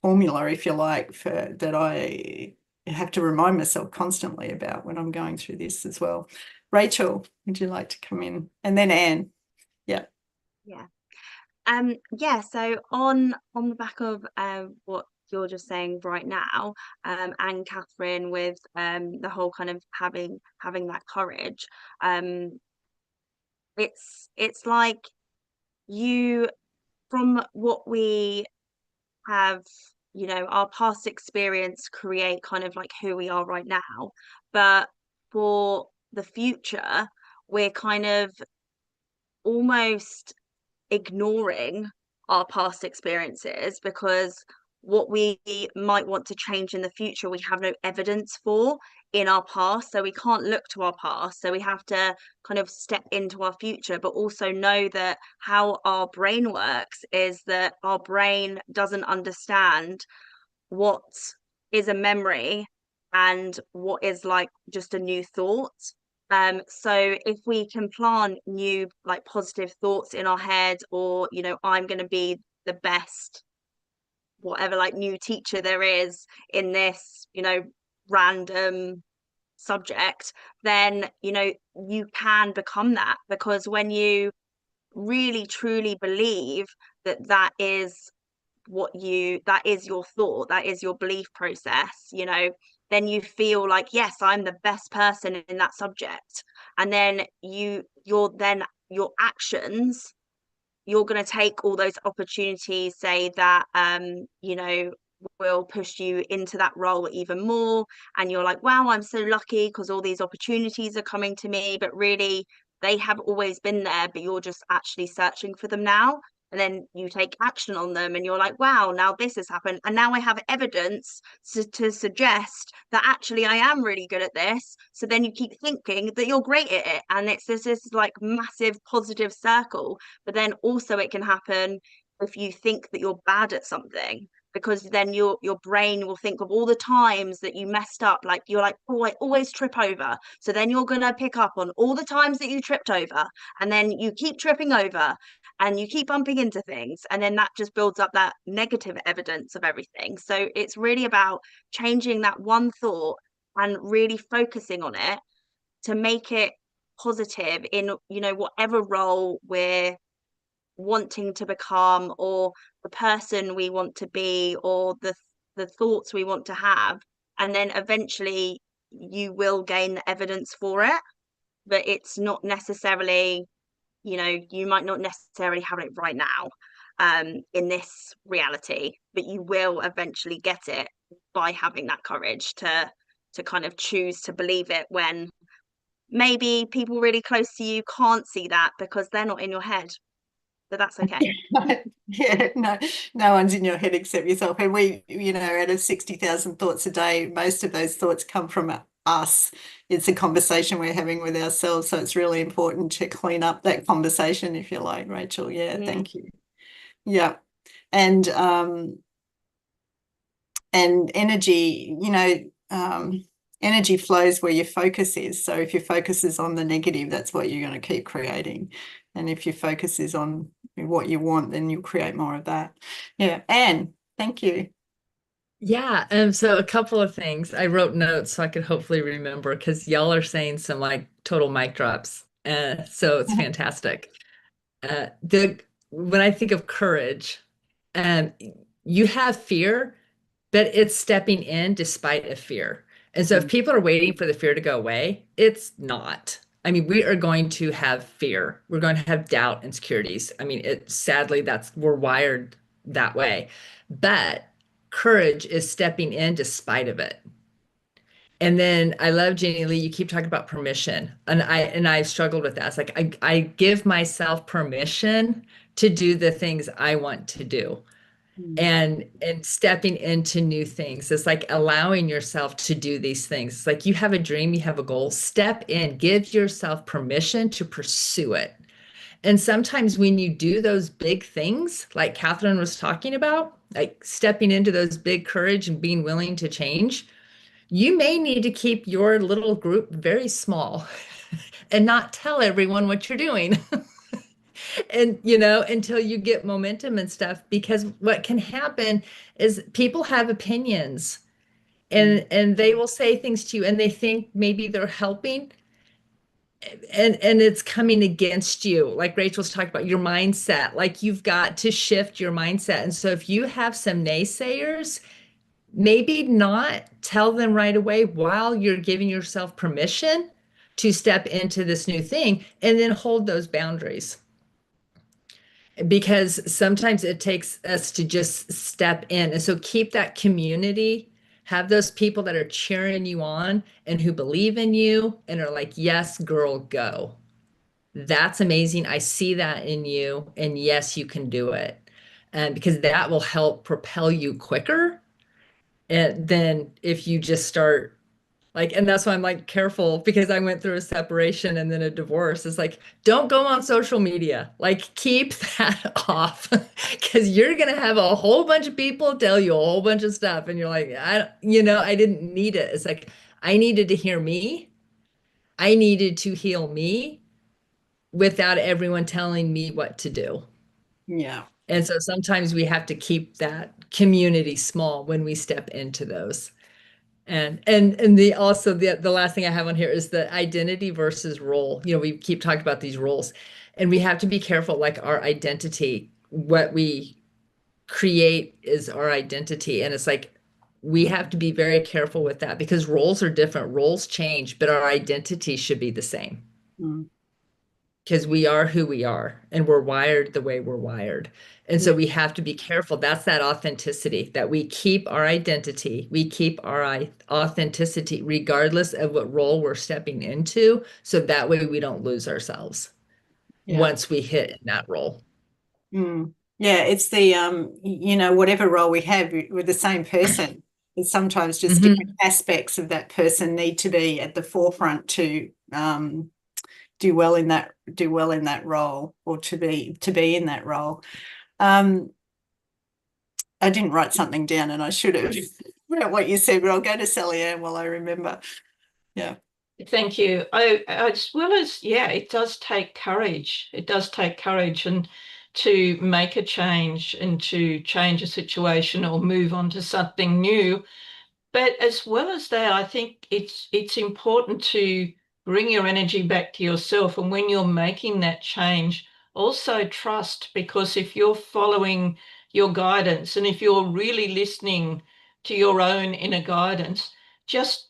formula, if you like, that I have to remind myself constantly about when I'm going through this as well. Rachel, would you like to come in? And then Anne. Yeah.
So on the back of what you're just saying right now, and Catherine, with the whole kind of having that courage, it's like, you, from what we have, our past experience create kind of like who we are right now, but for the future, we're kind of almost ignoring our past experiences, because what we might want to change in the future, we have no evidence for in our past. So we can't look to our past. So we have to kind of step into our future, but also know that how our brain works is that our brain doesn't understand what is a memory and what is like just a new thought. So if we can plant new, like, positive thoughts in our head, or, I'm going to be the best, whatever, like, new teacher there is in this, random subject, then, you can become that. Because when you really truly believe that that is that is your thought, that is your belief process, then you feel like, yes, I'm the best person in that subject. And then your actions, you're going to take all those opportunities, say that will push you into that role even more, and you're like, wow, I'm so lucky because all these opportunities are coming to me. But really, they have always been there, but you're just actually searching for them now. And then you take action on them, and you're like, wow, now this has happened, and now I have evidence to suggest that actually I am really good at this. So then you keep thinking that you're great at it, and it's this like massive positive circle. But then also it can happen if you think that you're bad at something, because then your brain will think of all the times that you messed up. Like, you're like, oh, I always trip over. So then you're going to pick up on all the times that you tripped over, and then you keep tripping over, and you keep bumping into things, and then that just builds up that negative evidence of everything. So it's really about changing that one thought and really focusing on it to make it positive in, whatever role we're wanting to become, or the person we want to be, or the thoughts we want to have. And then eventually you will gain the evidence for it, but it's not necessarily, you might not necessarily have it right now, in this reality, but you will eventually get it by having that courage to kind of choose to believe it, when maybe people really close to you can't see that because they're not in your head. But that's okay.
Yeah, no one's in your head except yourself. And we, out of 60,000 thoughts a day, most of those thoughts come from us. It's a conversation we're having with ourselves. So it's really important to clean up that conversation, if you like, Rachel. Yeah. Thank you. Yeah. And energy, energy flows where your focus is. So if your focus is on the negative, that's what you're going to keep creating. And if your focus is on what you want, then you'll create more of that. Yeah. Anne, thank you.
Yeah, so a couple of things. I wrote notes so I could hopefully remember, because y'all are saying some like total mic drops. So it's fantastic. When I think of courage, you have fear, but it's stepping in despite a fear. And so if people are waiting for the fear to go away, it's not. I mean, we are going to have fear. We're going to have doubt, insecurities. I mean, sadly, we're wired that way. But courage is stepping in despite of it. And then I love Jennylee, you keep talking about permission. And I've struggled with that. It's like I give myself permission to do the things I want to do. And stepping into new things. It's like allowing yourself to do these things. It's like you have a dream, you have a goal, step in, give yourself permission to pursue it. And sometimes when you do those big things, like Catherine was talking about, like stepping into those big courage and being willing to change, you may need to keep your little group very small and not tell everyone what you're doing. And, until you get momentum and stuff, because what can happen is people have opinions and they will say things to you and they think maybe they're helping and it's coming against you. Like Rachel's talking about your mindset, like you've got to shift your mindset. And so if you have some naysayers, maybe not tell them right away while you're giving yourself permission to step into this new thing, and then hold those boundaries. Because sometimes it takes us to just step in. And so keep that community, have those people that are cheering you on and who believe in you and are like, yes, girl, go. That's amazing. I see that in you. And yes, you can do it. And because that will help propel you quicker. And then if you just start and that's why I'm like careful, because I went through a separation and then a divorce. It's like, don't go on social media. Like keep that off because you're going to have a whole bunch of people tell you a whole bunch of stuff. And you're like, I didn't need it. It's like, I needed to hear me. I needed to heal me without everyone telling me what to do.
Yeah.
And so sometimes we have to keep that community small when we step into those. And the last thing I have on here is the identity versus role. We keep talking about these roles, and we have to be careful, like our identity, what we create is our identity. And it's like, we have to be very careful with that because roles are different, roles change, but our identity should be the same. Because we are who we are and we're wired the way we're wired. And so we have to be careful. That's that authenticity, that we keep our identity, we keep our authenticity regardless of what role we're stepping into. So that way we don't lose ourselves once we hit in that role.
Yeah, it's the, whatever role we have, we're the same person. It's sometimes just different aspects of that person need to be at the forefront to do well in that role, or to be in that role. I didn't write something down and I should have about what you said, but I'll go to Sallyann while I remember. Yeah.
Thank you. As well as, it does take courage. It does take courage and to make a change and to change a situation or move on to something new. But as well as that, I think it's important to bring your energy back to yourself. And when you're making that change, also trust, because if you're following your guidance and if you're really listening to your own inner guidance, just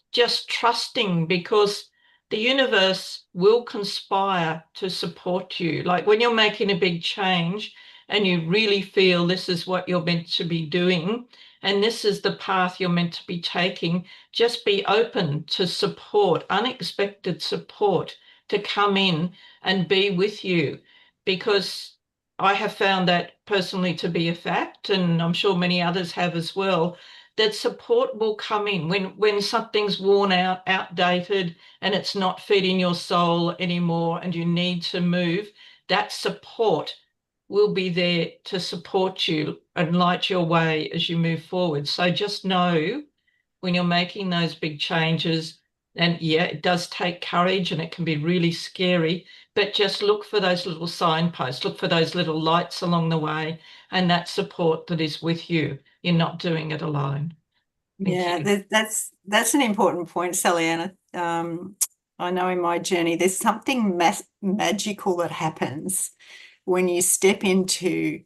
trusting, because the universe will conspire to support you. Like when you're making a big change and you really feel this is what you're meant to be doing, and this is the path you're meant to be taking, just be open to support, unexpected support to come in and be with you. Because I have found that personally to be a fact, and I'm sure many others have as well, that support will come in when something's worn out, outdated, and it's not feeding your soul anymore and you need to move. That support will be there to support you and light your way as you move forward. So just know when you're making those big changes, and it does take courage and it can be really scary, but just look for those little signposts, look for those little lights along the way, and that support that is with you. You're not doing it alone.
That's an important point, Sallyann. I know in my journey there's something magical that happens when you step into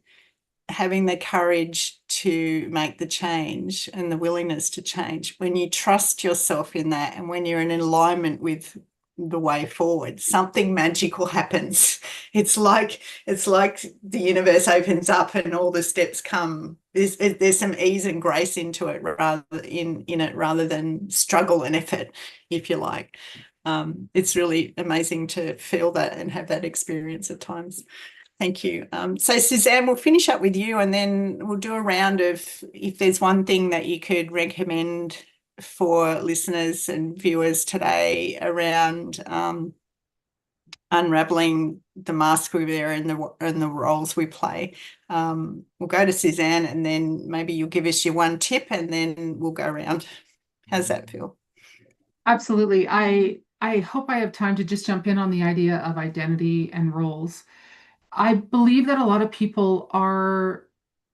having the courage to make the change and the willingness to change, when you trust yourself in that, and when you're in alignment with the way forward. Something magical happens. It's like the universe opens up and all the steps come. There's some ease and grace into it rather than struggle and effort, if you like. It's really amazing to feel that and have that experience at times. Thank you. So Suzanne, we'll finish up with you, and then we'll do a round of, if there's one thing that you could recommend for listeners and viewers today around unraveling the mask we wear and the roles we play. We'll go to Suzanne, and then maybe you'll give us your one tip, and then we'll go around. How's that feel?
Absolutely. I hope I have time to just jump in on the idea of identity and roles. I believe that a lot of people are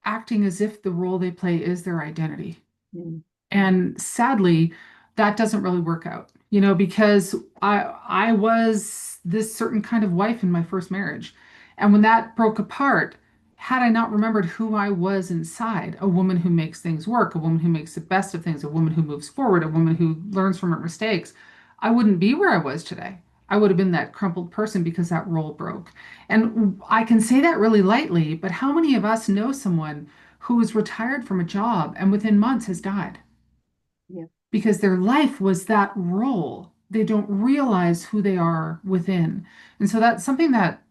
acting as if the role they play is their identity.
Mm.
And sadly, that doesn't really work out, because I was this certain kind of wife in my first marriage. And when that broke apart, had I not remembered who I was inside, a woman who makes things work, a woman who makes the best of things, a woman who moves forward, a woman who learns from her mistakes, I wouldn't be where I was today. I would have been that crumpled person because that role broke. And I can say that really lightly, but how many of us know someone who was retired from a job and within months has died?
Yeah.
Because their life was that role. They don't realize who they are within. And so that's something that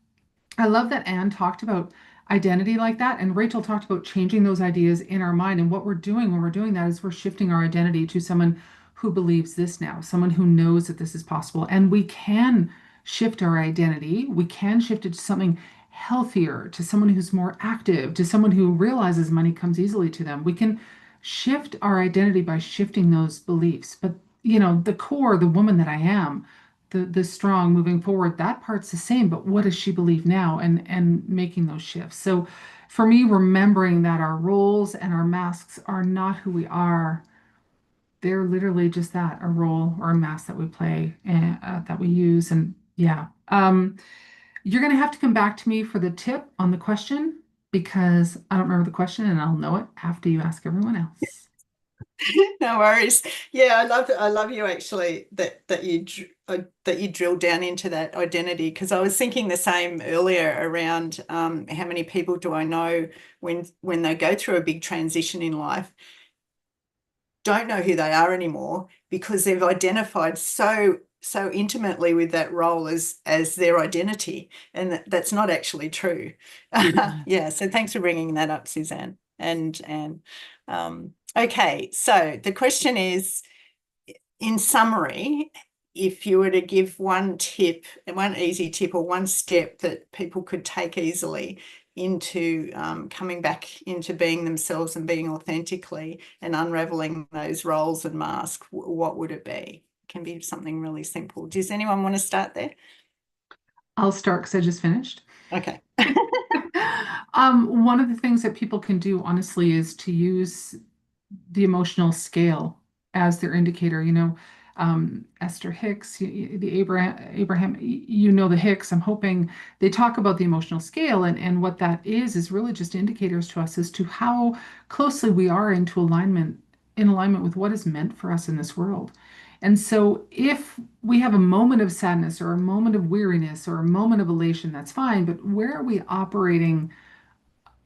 I love that Anne talked about identity like that. And Rachel talked about changing those ideas in our mind. And what we're doing when we're doing that is we're shifting our identity to someone who believes this now, someone who knows that this is possible. And we can shift our identity. We can shift it to something healthier, to someone who's more active, to someone who realizes money comes easily to them. We can shift our identity by shifting those beliefs. But, the core, the woman that I am, the strong moving forward, that part's the same, but what does she believe now, and making those shifts. So for me, remembering that our roles and our masks are not who we are. They're literally just that, a role or a mask that we play and that we use. And yeah, you're going to have to come back to me for the tip on the question, because I don't remember the question and I'll know it after you ask everyone else.
No worries. Yeah, I love you actually that you drill down into that identity, because I was thinking the same earlier around how many people do I know when they go through a big transition in life don't know who they are anymore, because they've identified so intimately with that role as their identity, and that's not actually true. Yeah, so thanks for bringing that up, Suzanne. And okay, so the question is, in summary, if you were to give one tip, one easy tip or one step that people could take easily into coming back into being themselves and being authentically and unraveling those roles and masks, what would it be? It can be something really simple. Does anyone want to start there?
I'll start because I just finished.
Okay.
One of the things that people can do, honestly, is to use the emotional scale as their indicator. Esther Hicks, the Abraham, the Hicks. I'm hoping they talk about the emotional scale, and what that is really just indicators to us as to how closely we are in alignment with what is meant for us in this world. And so if we have a moment of sadness or a moment of weariness or a moment of elation, that's fine. But where are we operating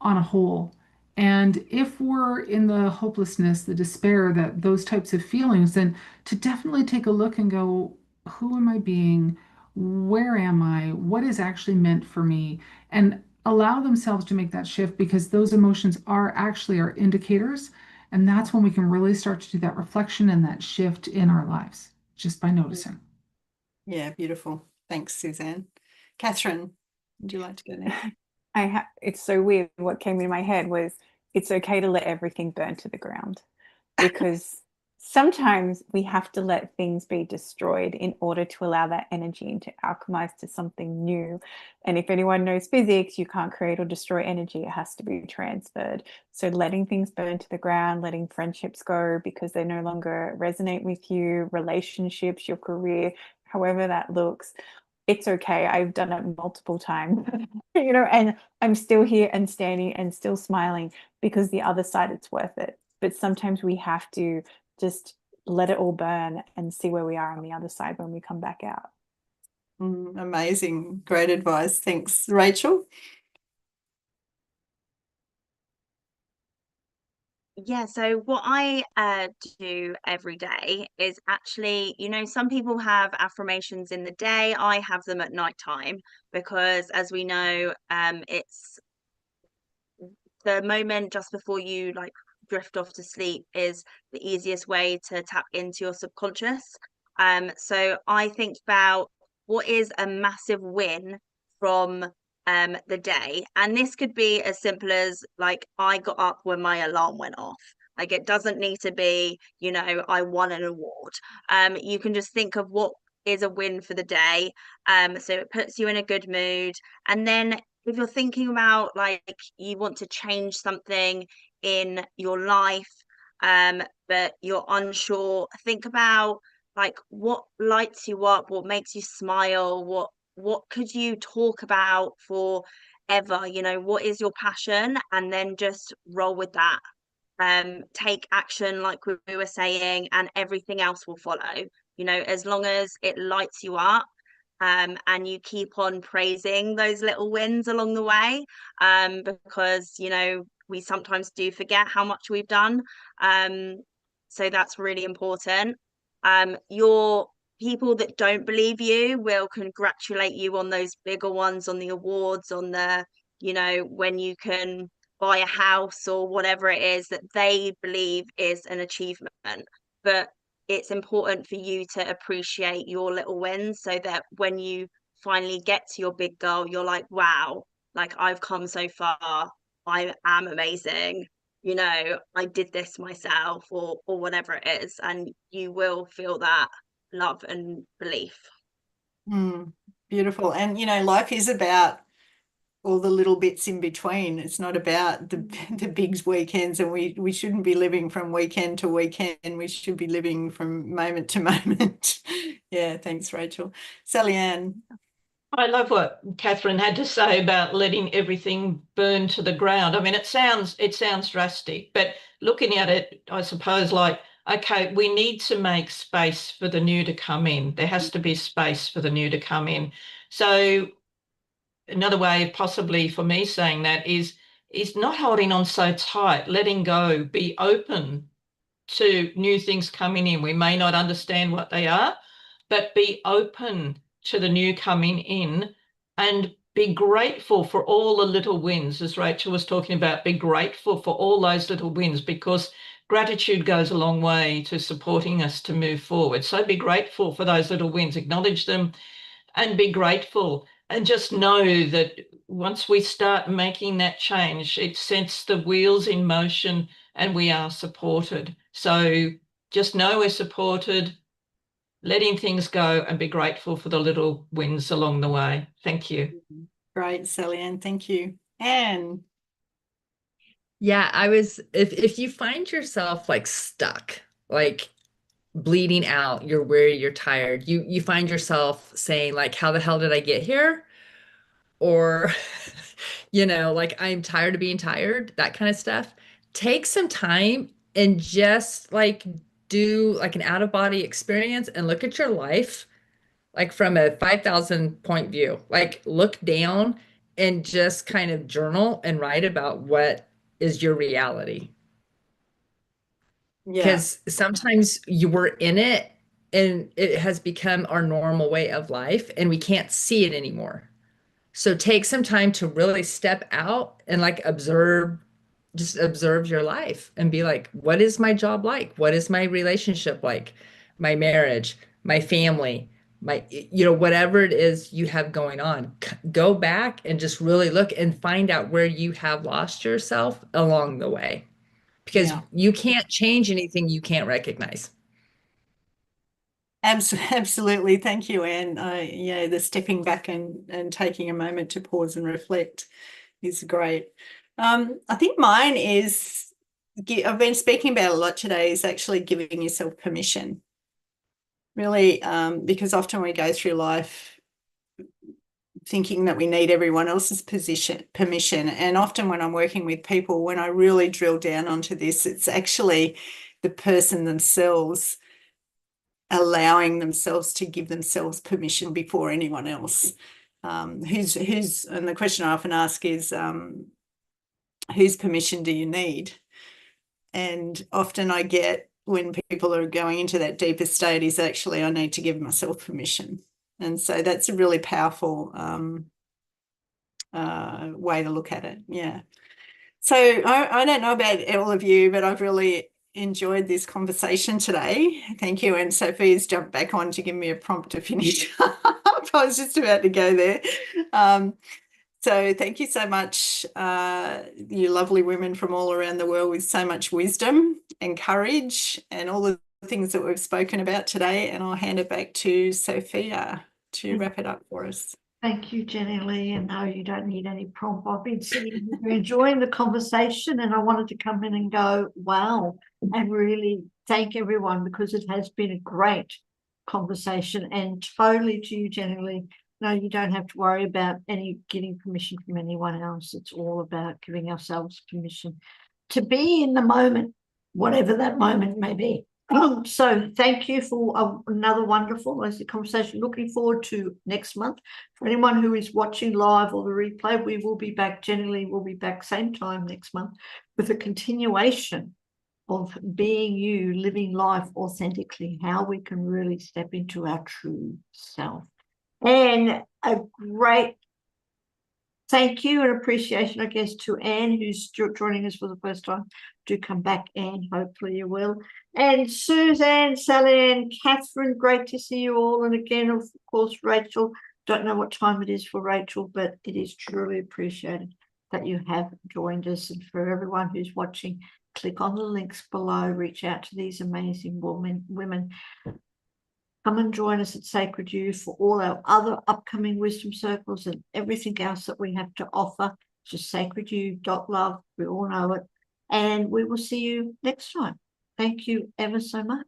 on a whole? And if we're in the hopelessness, the despair, that those types of feelings, then to definitely take a look and go, who am I being? Where am I? What is actually meant for me? And allow themselves to make that shift, because those emotions are actually our indicators. And that's when we can really start to do that reflection and that shift in our lives, just by noticing.
Yeah, beautiful. Thanks, Suzanne. Catherine, would you like to go next?
It's so weird. What came in my head was, it's okay to let everything burn to the ground, because sometimes we have to let things be destroyed in order to allow that energy to alchemize to something new. And if anyone knows physics, you can't create or destroy energy. It has to be transferred. So letting things burn to the ground, letting friendships go because they no longer resonate with you, relationships, your career, however that looks. It's okay. I've done it multiple times, and I'm still here and standing and still smiling, because the other side, it's worth it. But sometimes we have to just let it all burn and see where we are on the other side when we come back out.
Amazing. Great advice. Thanks, Rachel.
Yeah, so what I do every day is actually, some people have affirmations in the day. I have them at night time because, as we know, it's the moment just before you like drift off to sleep is the easiest way to tap into your subconscious. So I think about what is a massive win from the day, and this could be as simple as like I got up when my alarm went off. Like it doesn't need to be, I won an award. You can just think of what is a win for the day. So it puts you in a good mood, and then if you're thinking about like you want to change something in your life, but you're unsure, think about like what lights you up, what makes you smile, what could you talk about forever, what is your passion, and then just roll with that. Take action like we were saying, and everything else will follow, as long as it lights you up. And you keep on praising those little wins along the way, because we sometimes do forget how much we've done. So that's really important. Your people that don't believe you will congratulate you on those bigger ones, on the awards, on the when you can buy a house or whatever it is that they believe is an achievement. But it's important for you to appreciate your little wins so that when you finally get to your big goal, you're like, wow, like I've come so far. I am amazing. I did this myself, or whatever it is. And you will feel that love and belief.
Beautiful. And, life is about all the little bits in between. It's not about the big weekends, and we shouldn't be living from weekend to weekend. We should be living from moment to moment. Yeah, thanks, Rachel. Sallyann.
I love what Catherine had to say about letting everything burn to the ground. I mean, it sounds drastic, but looking at it, I suppose, like, okay, we need to make space for the new to come in. There has to be space for the new to come in. So another way possibly for me saying that is not holding on so tight, letting go, be open to new things coming in. We may not understand what they are, but be open to the new coming in and be grateful for all the little wins, as Rachel was talking about. Be grateful for all those little wins, because gratitude goes a long way to supporting us to move forward. So be grateful for those little wins, acknowledge them and be grateful. And just know that once we start making that change, it sets the wheels in motion and we are supported. So just know we're supported, letting things go, and be grateful for the little wins along the way. Thank you.
Great, Sallyann. Thank you. Anne.
Yeah, if you find yourself like stuck, like bleeding out, you're weary, you're tired, you find yourself saying like, how the hell did I get here? Or, like I'm tired of being tired, that kind of stuff. Take some time and just like do like an out of body experience and look at your life like from a 5,000 point view. Like look down and just kind of journal and write about what is your reality.
Yeah.
Because sometimes you were in it and it has become our normal way of life and we can't see it anymore. So take some time to really step out and like just observe your life and be like, what is my job like? What is my relationship like? My marriage, my family, whatever it is you have going on. Go back and just really look and find out where you have lost yourself along the way. Because you can't change anything you can't recognize.
Absolutely. Thank you, Anne. The stepping back and taking a moment to pause and reflect is great. I think mine is, I've been speaking about a lot today, is actually giving yourself permission. Really, because often we go through life thinking that we need everyone else's permission. And often when I'm working with people, when I really drill down onto this, it's actually the person themselves allowing themselves to give themselves permission before anyone else. And the question I often ask is, whose permission do you need? And often I get, when people are going into that deeper state, is actually, I need to give myself permission. And so that's a really powerful way to look at it. Yeah. So I don't know about all of you, but I've really enjoyed this conversation today. Thank you. And Sophie's jumped back on to give me a prompt to finish up. I was just about to go there. So thank you so much, you lovely women from all around the world with so much wisdom and courage and all the things that we've spoken about today. And I'll hand it back to Sophia to wrap it up for us.
Thank you, Jennylee. And no, you don't need any prompt. I've been sitting here enjoying the conversation, and I wanted to come in and go, wow, and really thank everyone, because it has been a great conversation. And totally to you, Jennylee, no, you don't have to worry about getting permission from anyone else. It's all about giving ourselves permission to be in the moment, whatever that moment may be. So thank you for another wonderful conversation. Looking forward to next month. For anyone who is watching live or the replay, we will be back. Jennylee will be back same time next month with a continuation of being you, living life authentically, how we can really step into our true self. And a great thank you and appreciation, I guess, to Anne, who's joining us for the first time. Do come back, Anne. Hopefully you will. And Suzanne, Sallyann, Catherine, great to see you all. And again, of course, Rachel. Don't know what time it is for Rachel, but it is truly appreciated that you have joined us. And for everyone who's watching, click on the links below. Reach out to these amazing women. Come and join us at Sacred You for all our other upcoming wisdom circles and everything else that we have to offer. Just sacredyou.love. We all know it. And we will see you next time. Thank you ever so much.